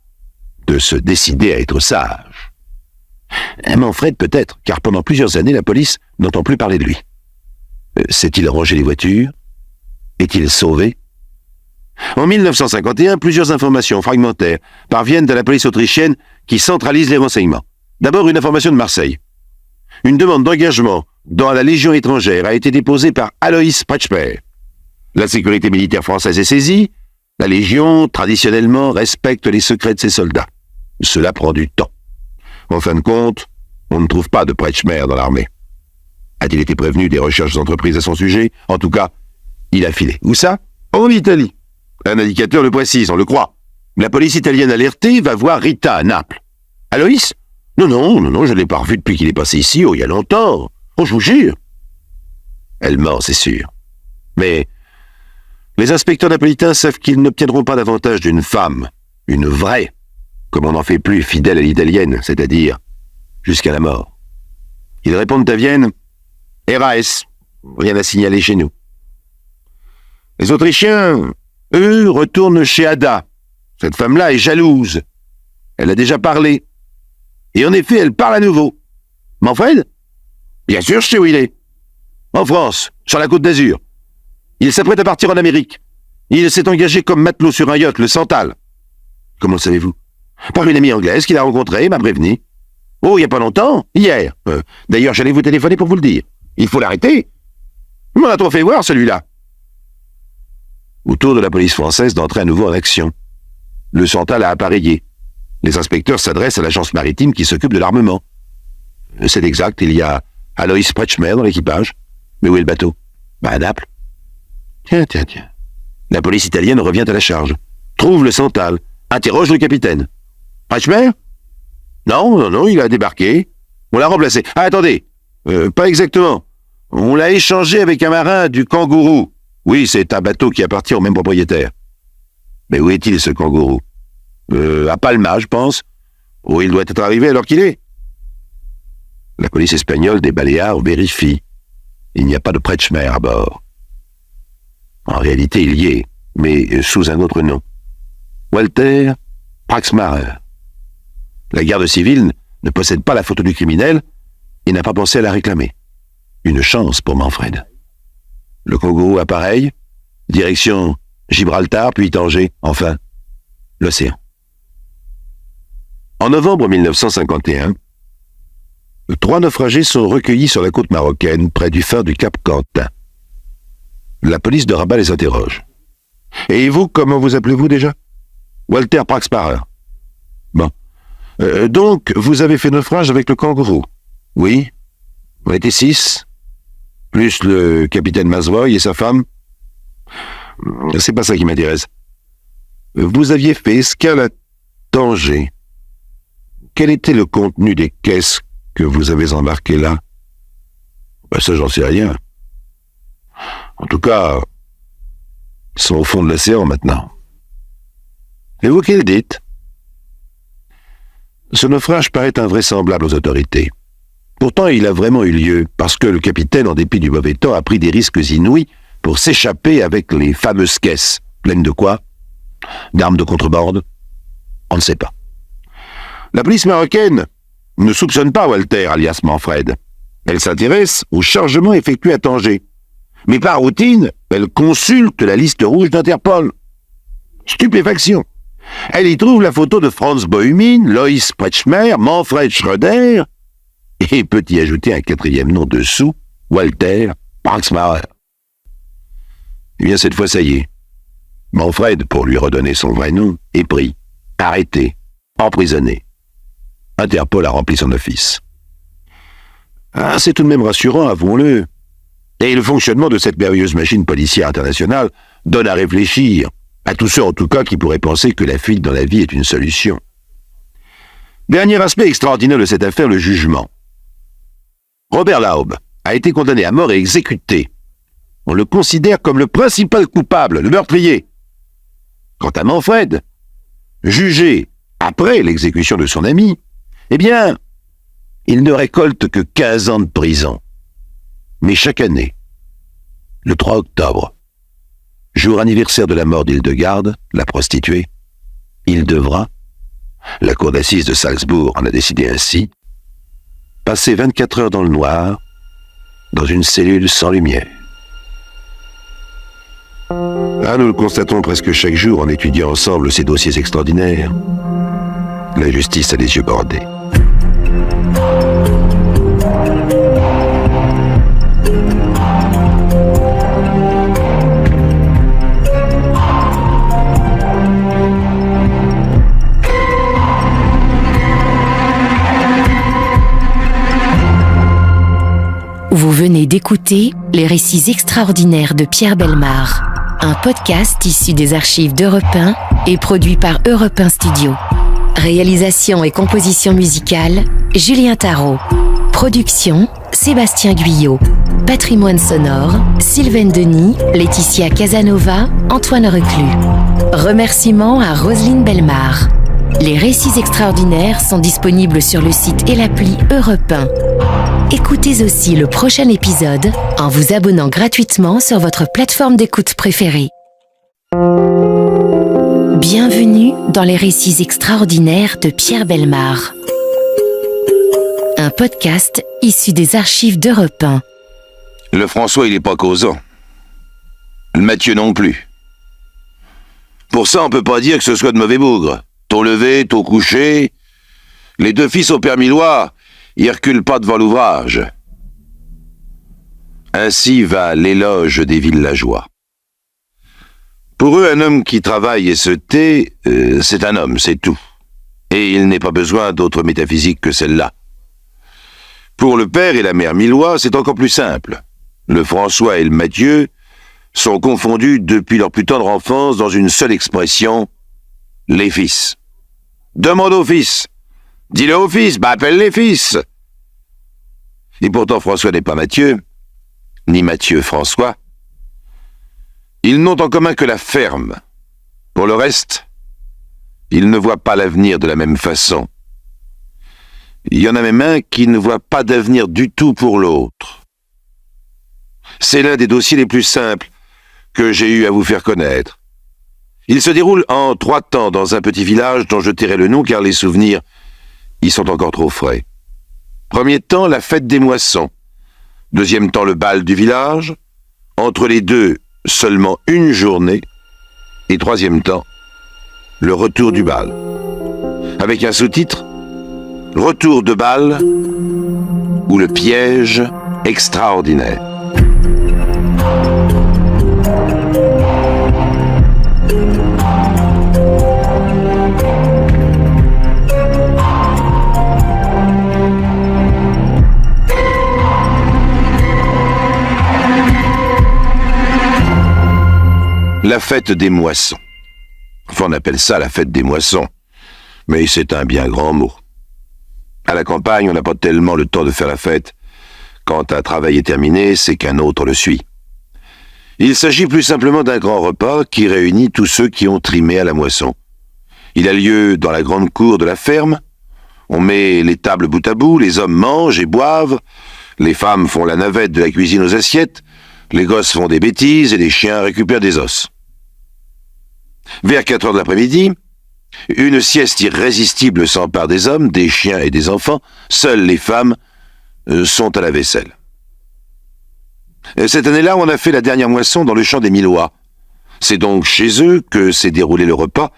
de se décider à être sages? Manfred peut-être, car pendant plusieurs années la police n'entend plus parler de lui. S'est-il rangé les voitures? Est-il sauvé? En 1951, plusieurs informations fragmentaires parviennent à la police autrichienne qui centralise les renseignements. D'abord, une information de Marseille. Une demande d'engagement dans la Légion étrangère a été déposée par Alois Kretschmer. La sécurité militaire française est saisie. La Légion, traditionnellement, respecte les secrets de ses soldats. Cela prend du temps. En fin de compte, on ne trouve pas de Kretschmer dans l'armée. A-t-il été prévenu des recherches entreprises à son sujet? En tout cas, il a filé. Où ça? En Italie. Un indicateur le précise, on le croit. La police italienne alertée va voir Rita à Naples. Aloïs? Non, je ne l'ai pas revu depuis qu'il est passé ici, il y a longtemps. Oh, je vous jure. Elle ment, c'est sûr. Mais les inspecteurs napolitains savent qu'ils n'obtiendront pas davantage d'une femme, une vraie, comme on n'en fait plus, fidèle à l'italienne, c'est-à-dire jusqu'à la mort. Ils répondent à Vienne, RAS, rien à signaler chez nous. Les Autrichiens, eux, retournent chez Ada. Cette femme-là est jalouse. Elle a déjà parlé. Et en effet, elle parle à nouveau. Manfred? Bien sûr, je sais où il est. En France, sur la Côte d'Azur. Il s'apprête à partir en Amérique. Il s'est engagé comme matelot sur un yacht, le Santal. Comment le savez-vous? Par une amie anglaise qu'il a rencontrée, m'a prévenu. Oh, il n'y a pas longtemps, hier. D'ailleurs, j'allais vous téléphoner pour vous le dire. Il faut l'arrêter. On m'en a trop fait voir, celui-là. Au tour de la police française d'entrer à nouveau en action. Le Santal a appareillé. Les inspecteurs s'adressent à l'agence maritime qui s'occupe de l'armement. C'est exact, il y a Alois Kretschmer dans l'équipage. Mais où est le bateau? À Naples. Tiens. La police italienne revient à la charge. Trouve le Santal. Interroge le capitaine. Kretschmer? Non, il a débarqué. On l'a remplacé. Ah, attendez. Pas exactement. On l'a échangé avec un marin du Kangourou. Oui, c'est un bateau qui appartient au même propriétaire. Mais où est-il, ce Kangourou? À Palma, je pense. Oh, il doit être arrivé alors qu'il est. La police espagnole des Baléares vérifie. Il n'y a pas de Kretschmer à bord. En réalité, il y est, mais sous un autre nom. Walter Praxmarer. La garde civile ne possède pas la photo du criminel et n'a pas pensé à la réclamer. Une chance pour Manfred. Le Kangourou appareille, direction Gibraltar, puis Tanger, enfin, l'océan. En novembre 1951, 3 naufragés sont recueillis sur la côte marocaine, près du phare du Cap Quentin. La police de Rabat les interroge. « Et vous, comment vous appelez-vous déjà ?»« Walter Praxmarer. »« Bon. Donc, vous avez fait naufrage avec le Kangourou ?»« Oui. On était 6. Plus le capitaine Masvoy et sa femme. C'est pas ça qui m'intéresse. Vous aviez fait escale à Tanger. Quel était le contenu des caisses que vous avez embarquées là? Ça, j'en sais rien. En tout cas, ils sont au fond de l'océan maintenant. Et vous, qu'elle dites? Ce naufrage paraît invraisemblable aux autorités. Pourtant, il a vraiment eu lieu, parce que le capitaine, en dépit du mauvais temps, a pris des risques inouïs pour s'échapper avec les fameuses caisses. Pleines de quoi? D'armes de contrebande? On ne sait pas. La police marocaine ne soupçonne pas Walter, alias Manfred. Elle s'intéresse au chargement effectué à Tanger. Mais par routine, elle consulte la liste rouge d'Interpol. Stupéfaction. Elle y trouve la photo de Franz Bohumine, Lois Kretschmer, Manfred Schröder, et peut y ajouter un 4e nom dessous, Walter Praxmarer. Eh bien, cette fois, ça y est. Manfred, pour lui redonner son vrai nom, est pris, arrêté, emprisonné. Interpol a rempli son office. Ah, c'est tout de même rassurant, avouons-le. Et le fonctionnement de cette merveilleuse machine policière internationale donne à réfléchir, à tous ceux en tout cas qui pourraient penser que la fuite dans la vie est une solution. Dernier aspect extraordinaire de cette affaire, le jugement. Robert Laub a été condamné à mort et exécuté. On le considère comme le principal coupable, le meurtrier. Quant à Manfred, jugé après l'exécution de son ami, eh bien, il ne récolte que 15 ans de prison. Mais chaque année, le 3 octobre, jour anniversaire de la mort d'Hildegarde, la prostituée, il devra, la cour d'assises de Salzbourg en a décidé ainsi, passer 24 heures dans le noir, dans une cellule sans lumière. Ah, nous le constatons presque chaque jour en étudiant ensemble ces dossiers extraordinaires. La justice a les yeux bordés. Vous venez d'écouter Les récits extraordinaires de Pierre Bellemare, un podcast issu des archives d'Europe 1 et produit par Europe 1 Studio. Réalisation et composition musicale, Julien Tarot. Production, Sébastien Guyot. Patrimoine sonore, Sylvaine Denis, Laetitia Casanova, Antoine Reclus. Remerciements à Roselyne Bellemare. Les récits extraordinaires sont disponibles sur le site et l'appli Europe 1. Écoutez aussi le prochain épisode en vous abonnant gratuitement sur votre plateforme d'écoute préférée. Bienvenue dans les récits extraordinaires de Pierre Bellemare. Un podcast issu des archives d'Europe 1. Le François, il est pas causant. Le Mathieu non plus. Pour ça, on peut pas dire que ce soit de mauvais bougres. Tôt levé, tôt couché. Les deux fils au père Milois, ils reculent pas devant l'ouvrage. Ainsi va l'éloge des villageois. Pour eux, un homme qui travaille et se tait, c'est un homme, c'est tout. Et il n'est pas besoin d'autre métaphysique que celle-là. Pour le père et la mère Milois, c'est encore plus simple. Le François et le Mathieu sont confondus depuis leur plus tendre enfance dans une seule expression, les fils. Demande aux fils. Dis-le aux fils, appelle les fils. Et pourtant François n'est pas Mathieu, ni Mathieu François. Ils n'ont en commun que la ferme. Pour le reste, ils ne voient pas l'avenir de la même façon. Il y en a même un qui ne voit pas d'avenir du tout pour l'autre. C'est l'un des dossiers les plus simples que j'ai eu à vous faire connaître. Il se déroule en 3 temps dans un petit village dont je tairai le nom car les souvenirs y sont encore trop frais. Premier temps, la fête des moissons. Deuxième temps, le bal du village. Entre les deux, seulement une journée. Et troisième temps, le retour du bal. Avec un sous-titre, Retour de bal ou le piège extraordinaire. La fête des moissons. Enfin, on appelle ça la fête des moissons, mais c'est un bien grand mot. À la campagne, on n'a pas tellement le temps de faire la fête. Quand un travail est terminé, c'est qu'un autre le suit. Il s'agit plus simplement d'un grand repas qui réunit tous ceux qui ont trimé à la moisson. Il a lieu dans la grande cour de la ferme. On met les tables bout à bout, les hommes mangent et boivent, les femmes font la navette de la cuisine aux assiettes, les gosses font des bêtises et les chiens récupèrent des os. Vers 4 heures de l'après-midi, une sieste irrésistible s'empare des hommes, des chiens et des enfants. Seules les femmes sont à la vaisselle. Cette année-là, on a fait la dernière moisson dans le champ des Milois. C'est donc chez eux que s'est déroulé le repas,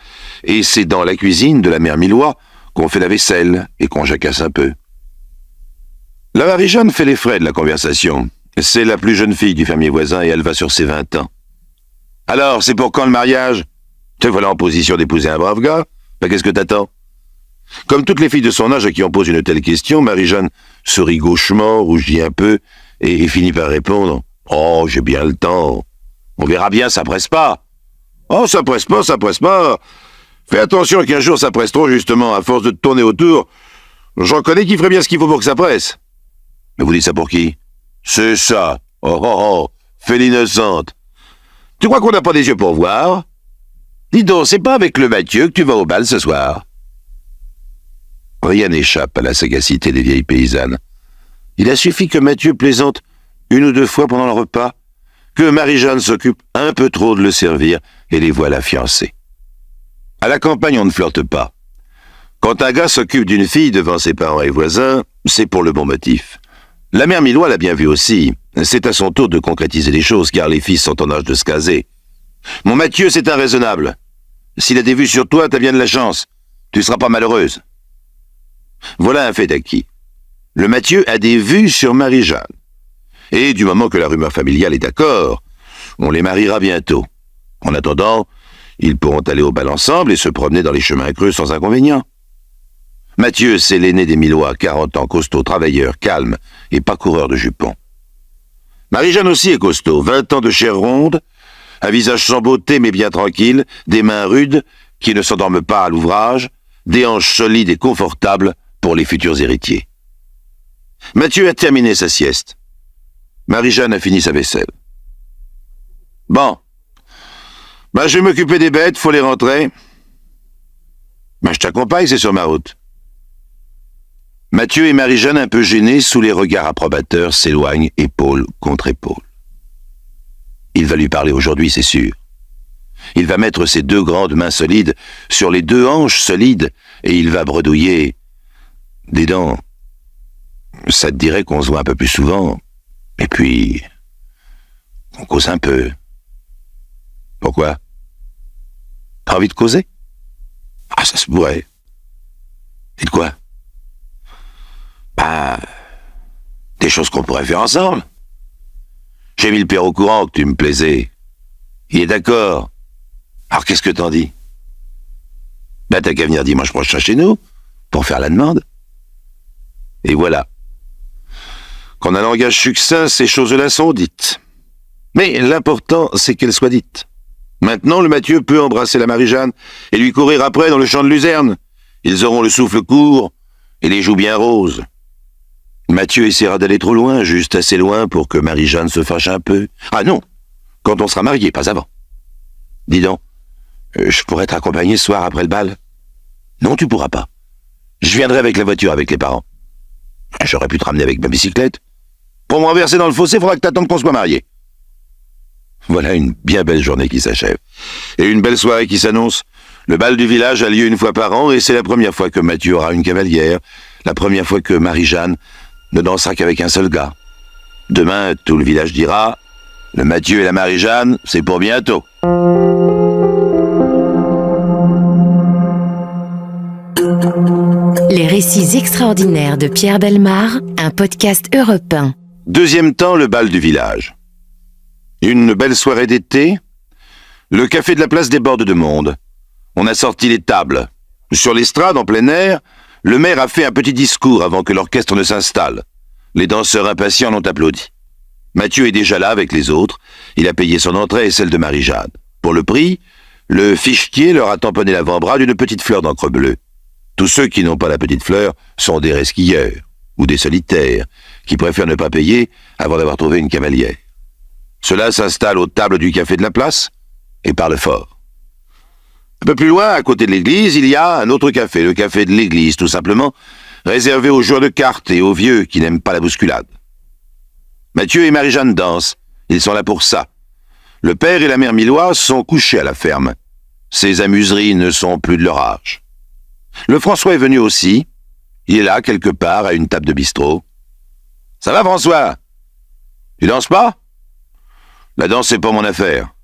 et c'est dans la cuisine de la mère Milois qu'on fait la vaisselle et qu'on jacasse un peu. La Marie-Jeanne fait les frais de la conversation. C'est la plus jeune fille du fermier voisin et elle va sur ses 20 ans. « Alors, c'est pour quand le mariage ? Te voilà en position d'épouser un brave gars ? Ben, qu'est-ce que t'attends ?» Comme toutes les filles de son âge à qui on pose une telle question, Marie-Jeanne sourit gauchement, rougit un peu et finit par répondre « Oh, j'ai bien le temps. On verra bien, ça presse pas. »« Oh, ça presse pas, ça presse pas. Fais attention qu'un jour ça presse trop, justement, à force de te tourner autour. J'en connais qui ferait bien ce qu'il faut pour que ça presse. » « Mais vous dites ça pour qui ? » ?»« C'est ça. Oh, oh, oh. Fais l'innocente. Tu crois qu'on n'a pas des yeux pour voir ? Dis donc, c'est pas avec le Mathieu que tu vas au bal ce soir. » Rien n'échappe à la sagacité des vieilles paysannes. Il a suffi que Mathieu plaisante 1 ou 2 fois pendant le repas, que Marie-Jeanne s'occupe un peu trop de le servir, et les voilà fiancés. À la campagne, on ne flirte pas. Quand un gars s'occupe d'une fille devant ses parents et voisins, c'est pour le bon motif. La mère Milois l'a bien vu aussi. C'est à son tour de concrétiser les choses, car les fils sont en âge de se caser. « Mon Mathieu, c'est un raisonnable. S'il a des vues sur toi, t'as bien de la chance. Tu seras pas malheureuse. » Voilà un fait acquis. Le Mathieu a des vues sur Marie-Jeanne. Et du moment que la rumeur familiale est d'accord, on les mariera bientôt. En attendant, ils pourront aller au bal ensemble et se promener dans les chemins creux sans inconvénient. Mathieu, c'est l'aîné des Milois, 40 ans, costaud, travailleur, calme et pas coureur de jupons. Marie-Jeanne aussi est costaud, 20 ans de chair ronde, un visage sans beauté mais bien tranquille, des mains rudes qui ne s'endorment pas à l'ouvrage, des hanches solides et confortables pour les futurs héritiers. Mathieu a terminé sa sieste. Marie-Jeanne a fini sa vaisselle. « Bon, je vais m'occuper des bêtes, faut les rentrer. Je t'accompagne, c'est sur ma route. » Mathieu et Marie-Jeanne, un peu gênés sous les regards approbateurs, s'éloignent épaule contre épaule. Il va lui parler aujourd'hui, c'est sûr. Il va mettre ses 2 grandes mains solides sur les 2 hanches solides et il va bredouiller. « Dis donc, ça te dirait qu'on se voit un peu plus souvent. Et puis, qu'on cause un peu. Pourquoi? T'as envie de causer? Ah, ça se pourrait. Et de quoi? Des choses qu'on pourrait faire ensemble. J'ai mis le père au courant que tu me plaisais. Il est d'accord. Alors qu'est-ce que t'en dis? T'as qu'à venir dimanche prochain chez nous, pour faire la demande. Et voilà. Qu'en un langage succinct, ces choses-là sont dites. Mais l'important, c'est qu'elles soient dites. Maintenant, le Mathieu peut embrasser la Marie-Jeanne et lui courir après dans le champ de luzerne. Ils auront le souffle court et les joues bien roses. Mathieu essaiera d'aller trop loin, juste assez loin pour que Marie-Jeanne se fâche un peu. Ah non, quand on sera mariés, pas avant. Dis donc, je pourrais t'accompagner ce soir après le bal? Non, tu pourras pas. Je viendrai avec la voiture avec les parents. J'aurais pu te ramener avec ma bicyclette. Pour me renverser dans le fossé, il faudra que t'attendes qu'on soit mariés. Voilà une bien belle journée qui s'achève. Et une belle soirée qui s'annonce. Le bal du village a lieu une fois par an et c'est la première fois que Mathieu aura une cavalière. La première fois que Marie-Jeanne ne dansera qu'avec un seul gars. Demain, tout le village dira « Le Mathieu et la Marie-Jeanne, c'est pour bientôt ». Les récits extraordinaires de Pierre Bellemare, un podcast Europe 1. Deuxième temps, le bal du village. Une belle soirée d'été. Le café de la place déborde de monde. On a sorti les tables. Sur l'estrade, en plein air, le maire a fait un petit discours avant que l'orchestre ne s'installe. Les danseurs impatients l'ont applaudi. Mathieu est déjà là avec les autres. Il a payé son entrée et celle de Marie-Jeanne. Pour le prix, le fichetier leur a tamponné l'avant-bras d'une petite fleur d'encre bleue. Tous ceux qui n'ont pas la petite fleur sont des resquilleurs ou des solitaires qui préfèrent ne pas payer avant d'avoir trouvé une cavalière. Ceux-là s'installent aux tables du café de la place et parlent fort. Un peu plus loin, à côté de l'église, il y a un autre café, le café de l'église, tout simplement, réservé aux joueurs de cartes et aux vieux qui n'aiment pas la bousculade. Mathieu et Marie-Jeanne dansent, ils sont là pour ça. Le père et la mère Milloise sont couchés à la ferme. Ces amuseries ne sont plus de leur âge. Le François est venu aussi, il est là quelque part à une table de bistrot. « Ça va François? Tu danses pas? » « La danse c'est pas mon affaire. »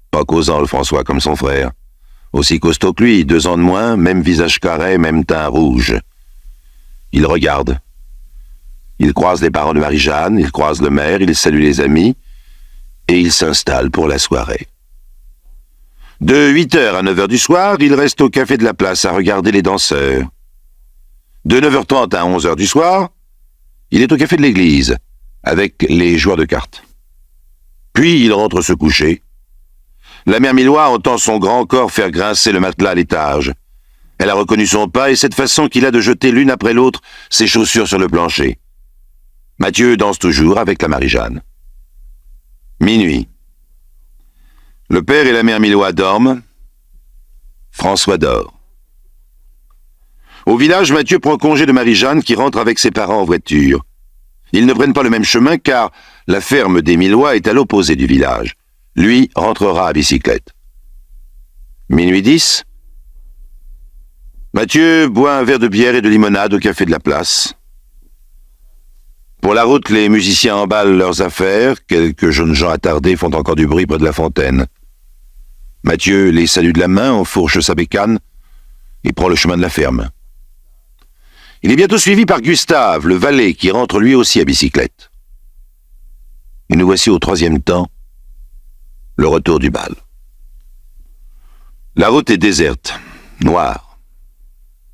Pas causant le François comme son frère. Aussi costaud que lui, 2 ans de moins, même visage carré, même teint rouge. Il regarde. Il croise les parents de Marie-Jeanne, il croise le maire, il salue les amis, et il s'installe pour la soirée. De 8h à 9h du soir, il reste au café de la place à regarder les danseurs. De 9h30 à 11h du soir, il est au café de l'église, avec les joueurs de cartes. Puis il rentre se coucher. La mère Milloise entend son grand corps faire grincer le matelas à l'étage. Elle a reconnu son pas et cette façon qu'il a de jeter l'une après l'autre ses chaussures sur le plancher. Mathieu danse toujours avec la Marie-Jeanne. Minuit. Le père et la mère Milloise dorment. François dort. Au village, Mathieu prend congé de Marie-Jeanne qui rentre avec ses parents en voiture. Ils ne prennent pas le même chemin car la ferme des Milloise est à l'opposé du village. Lui rentrera à bicyclette. Minuit 10. Mathieu boit un verre de bière et de limonade au café de la place. Pour la route, les musiciens emballent leurs affaires. Quelques jeunes gens attardés font encore du bruit près de la fontaine. Mathieu les salue de la main, enfourche sa bécane et prend le chemin de la ferme. Il est bientôt suivi par Gustave, le valet, qui rentre lui aussi à bicyclette. Et nous voici au 3e temps, le retour du bal. La route est déserte, noire.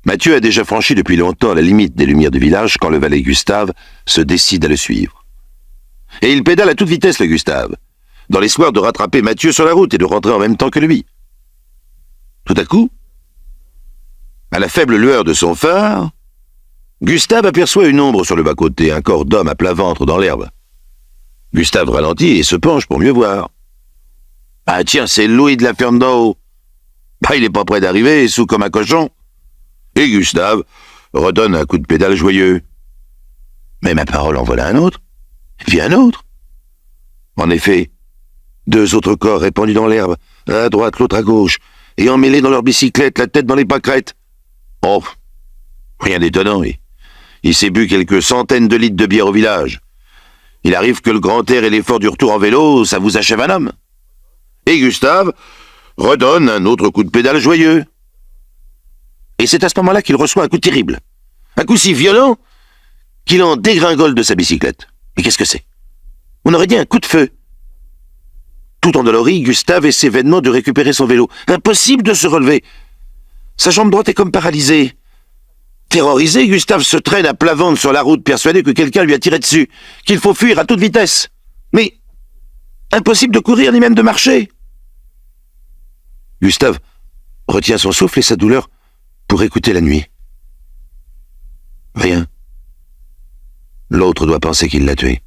Mathieu a déjà franchi depuis longtemps la limite des lumières du village quand le valet Gustave se décide à le suivre. Et il pédale à toute vitesse, le Gustave, dans l'espoir de rattraper Mathieu sur la route et de rentrer en même temps que lui. Tout à coup, à la faible lueur de son phare, Gustave aperçoit une ombre sur le bas-côté, un corps d'homme à plat ventre dans l'herbe. Gustave ralentit et se penche pour mieux voir. Ah tiens, c'est Louis de la ferme d'en haut. Il n'est pas près d'arriver, sous comme un cochon. Et Gustave redonne un coup de pédale joyeux. Mais ma parole en voilà un autre. Et puis un autre. En effet, 2 autres corps répandus dans l'herbe, l'un à droite, l'autre à gauche, et emmêlés dans leur bicyclette, la tête dans les pâquerettes. Oh, rien d'étonnant, il s'est bu quelques centaines de litres de bière au village. Il arrive que le grand air et l'effort du retour en vélo, ça vous achève un homme. Et Gustave redonne un autre coup de pédale joyeux. Et c'est à ce moment-là qu'il reçoit un coup terrible. Un coup si violent qu'il en dégringole de sa bicyclette. Mais qu'est-ce que c'est? On aurait dit un coup de feu. Tout endolori, Gustave essaie vainement de récupérer son vélo. Impossible de se relever. Sa jambe droite est comme paralysée. Terrorisé, Gustave se traîne à plat ventre sur la route, persuadé que quelqu'un lui a tiré dessus, qu'il faut fuir à toute vitesse. Mais impossible de courir ni même de marcher. Gustave retient son souffle et sa douleur pour écouter la nuit. Rien. L'autre doit penser qu'il l'a tué.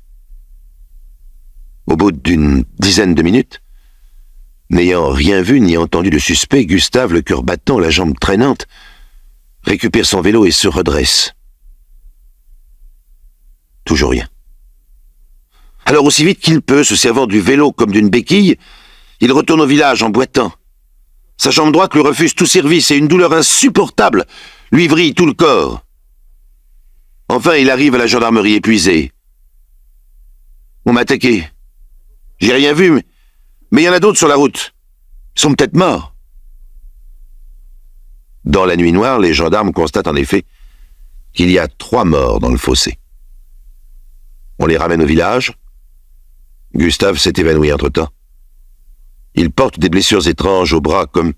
Au bout d'une dizaine de minutes, n'ayant rien vu ni entendu de suspect, Gustave, le cœur battant, la jambe traînante, récupère son vélo et se redresse. Toujours rien. Alors aussi vite qu'il peut, se servant du vélo comme d'une béquille, il retourne au village en boitant. Sa jambe droite lui refuse tout service et une douleur insupportable lui vrille tout le corps. Enfin, il arrive à la gendarmerie épuisé. On m'a attaqué. J'ai rien vu, mais il y en a d'autres sur la route. Ils sont peut-être morts. Dans la nuit noire, les gendarmes constatent en effet qu'il y a 3 morts dans le fossé. On les ramène au village. Gustave s'est évanoui entre-temps. Il porte des blessures étranges au bras comme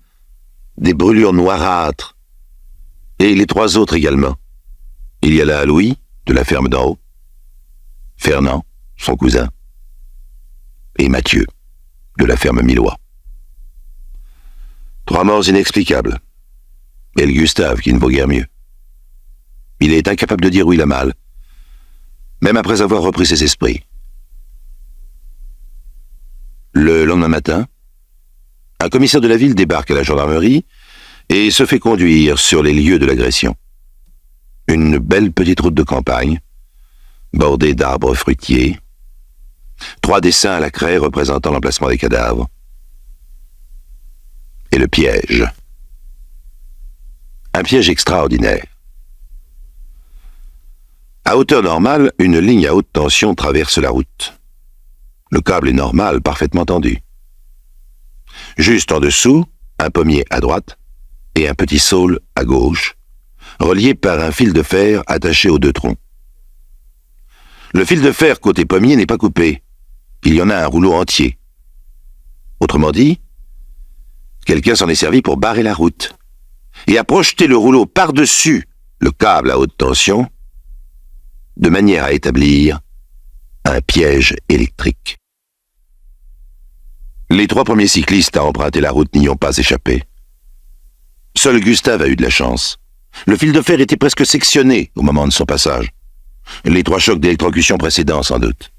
des brûlures noirâtres. Et les 3 autres également. Il y a là Louis, de la ferme d'en haut, Fernand, son cousin, et Mathieu, de la ferme Millois. 3 morts inexplicables. Et le Gustave, qui ne vaut guère mieux. Il est incapable de dire où il a mal, même après avoir repris ses esprits. Le lendemain matin, un commissaire de la ville débarque à la gendarmerie et se fait conduire sur les lieux de l'agression. Une belle petite route de campagne, bordée d'arbres fruitiers, 3 dessins à la craie représentant l'emplacement des cadavres, et le piège. Un piège extraordinaire. À hauteur normale, une ligne à haute tension traverse la route. Le câble est normal, parfaitement tendu. Juste en dessous, un pommier à droite et un petit saule à gauche, reliés par un fil de fer attaché aux 2 troncs. Le fil de fer côté pommier n'est pas coupé. Il y en a un rouleau entier. Autrement dit, quelqu'un s'en est servi pour barrer la route et a projeté le rouleau par-dessus le câble à haute tension de manière à établir un piège électrique. Les 3 premiers cyclistes à emprunter la route n'y ont pas échappé. Seul Gustave a eu de la chance. Le fil de fer était presque sectionné au moment de son passage. Les 3 chocs d'électrocution précédents, sans doute.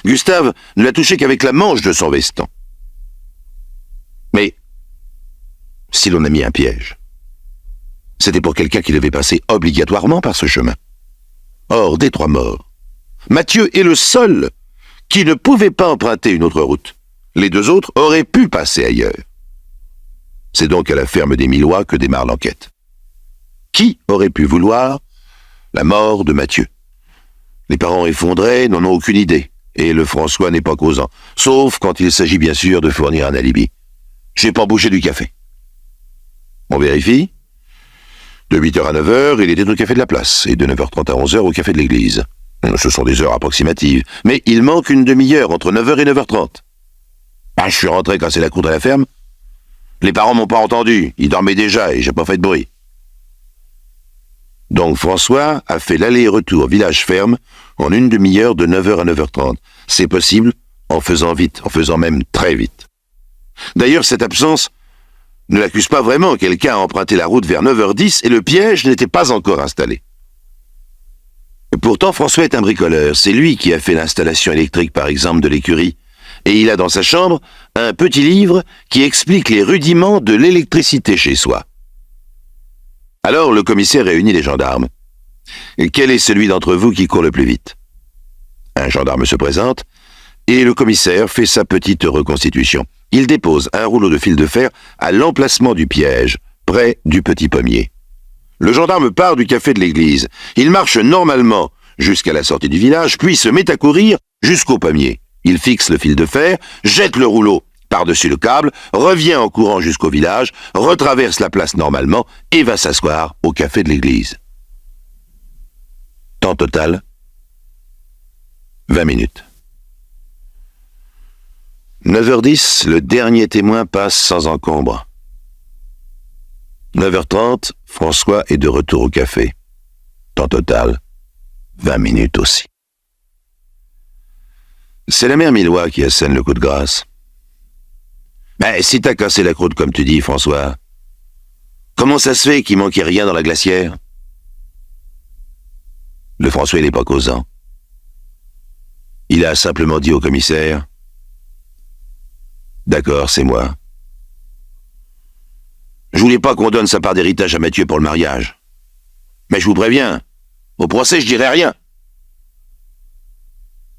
Gustave ne l'a touché qu'avec la manche de son veston. Mais si l'on a mis un piège, c'était pour quelqu'un qui devait passer obligatoirement par ce chemin. Or, des 3 morts, Mathieu est le seul qui ne pouvait pas emprunter une autre route. Les 2 autres auraient pu passer ailleurs. C'est donc à la ferme des Millois que démarre l'enquête. Qui aurait pu vouloir la mort de Mathieu? Les parents effondrés n'en ont aucune idée, et le François n'est pas causant, sauf quand il s'agit bien sûr de fournir un alibi. J'ai pas bouché du café. On vérifie. De 8h à 9h, il était au café de la place, et de 9h30 à 11h au café de l'église. Ce sont des heures approximatives, mais il manque une demi-heure entre 9h et 9h30. Je suis rentré casser la croûte à la ferme. Les parents m'ont pas entendu, ils dormaient déjà et j'ai pas fait de bruit. Donc François a fait l'aller-retour village-ferme en une demi-heure de 9h à 9h30. C'est possible en faisant vite, en faisant même très vite. D'ailleurs, cette absence ne l'accuse pas vraiment. Quelqu'un a emprunté la route vers 9h10 et le piège n'était pas encore installé. Pourtant, François est un bricoleur. C'est lui qui a fait l'installation électrique, par exemple, de l'écurie. Et il a dans sa chambre un petit livre qui explique les rudiments de l'électricité chez soi. Alors le commissaire réunit les gendarmes. Quel est celui d'entre vous qui court le plus vite? Un gendarme se présente et le commissaire fait sa petite reconstitution. Il dépose un rouleau de fil de fer à l'emplacement du piège, près du petit pommier. Le gendarme part du café de l'église. Il marche normalement jusqu'à la sortie du village, puis se met à courir jusqu'au pommier. Il fixe le fil de fer, jette le rouleau par-dessus le câble, revient en courant jusqu'au village, retraverse la place normalement et va s'asseoir au café de l'église. Temps total, 20 minutes. 9h10, le dernier témoin passe sans encombre. 9h30, François est de retour au café. Temps total, 20 minutes aussi. C'est la mère Milois qui assène le coup de grâce. Mais si t'as cassé la croûte comme tu dis, François, comment ça se fait qu'il manquait rien dans la glacière? Le François, il n'est pas causant. Il a simplement dit au commissaire « D'accord, c'est moi. Je voulais pas qu'on donne sa part d'héritage à Mathieu pour le mariage. Mais je vous préviens, au procès, je dirai rien. »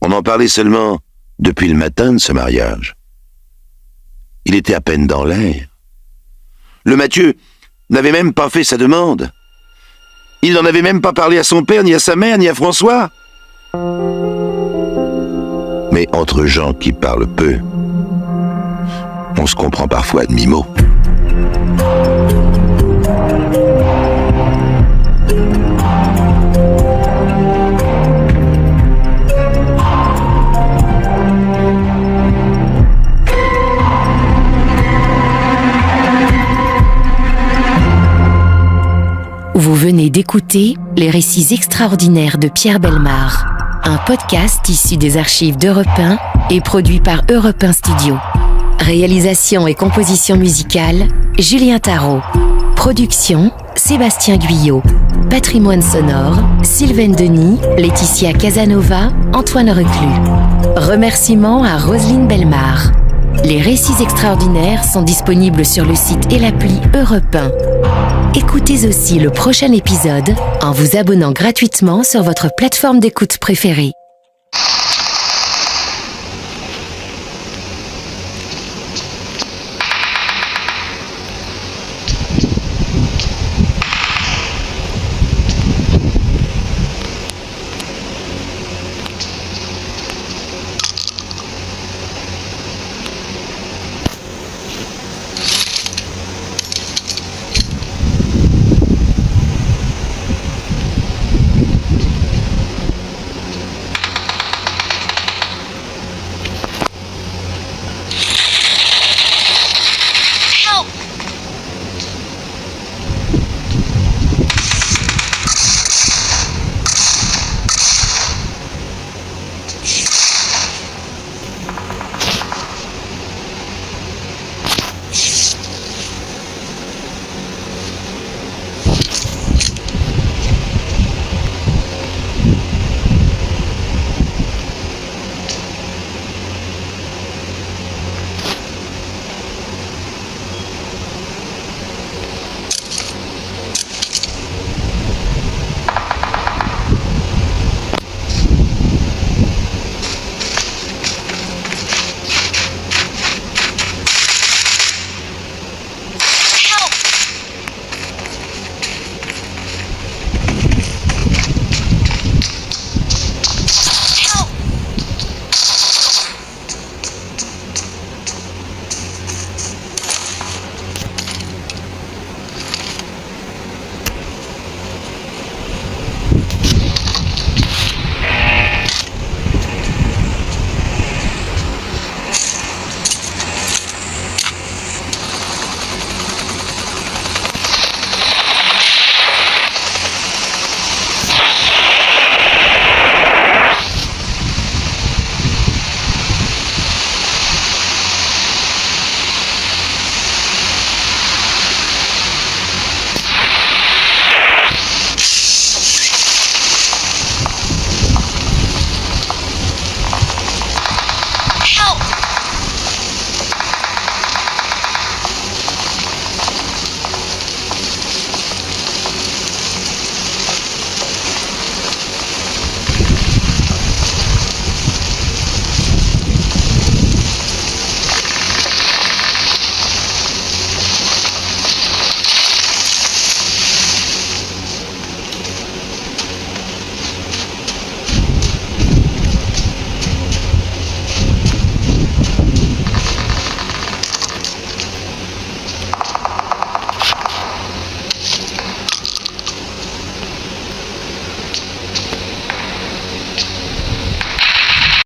On en parlait seulement depuis le matin de ce mariage. Il était à peine dans l'air. Le Mathieu n'avait même pas fait sa demande. Il n'en avait même pas parlé à son père, ni à sa mère, ni à François. Mais entre gens qui parlent peu, on se comprend parfois à demi-mot. Vous venez d'écouter les récits extraordinaires de Pierre Bellemare, un podcast issu des archives d'Europe 1 et produit par Europe 1 Studio. Réalisation et composition musicale, Julien Tarot. Production, Sébastien Guyot. Patrimoine sonore, Sylvaine Denis, Laetitia Casanova, Antoine Reclus. Remerciements à Roselyne Bellemare. Les récits extraordinaires sont disponibles sur le site et l'appli Europe 1. Écoutez aussi le prochain épisode en vous abonnant gratuitement sur votre plateforme d'écoute préférée.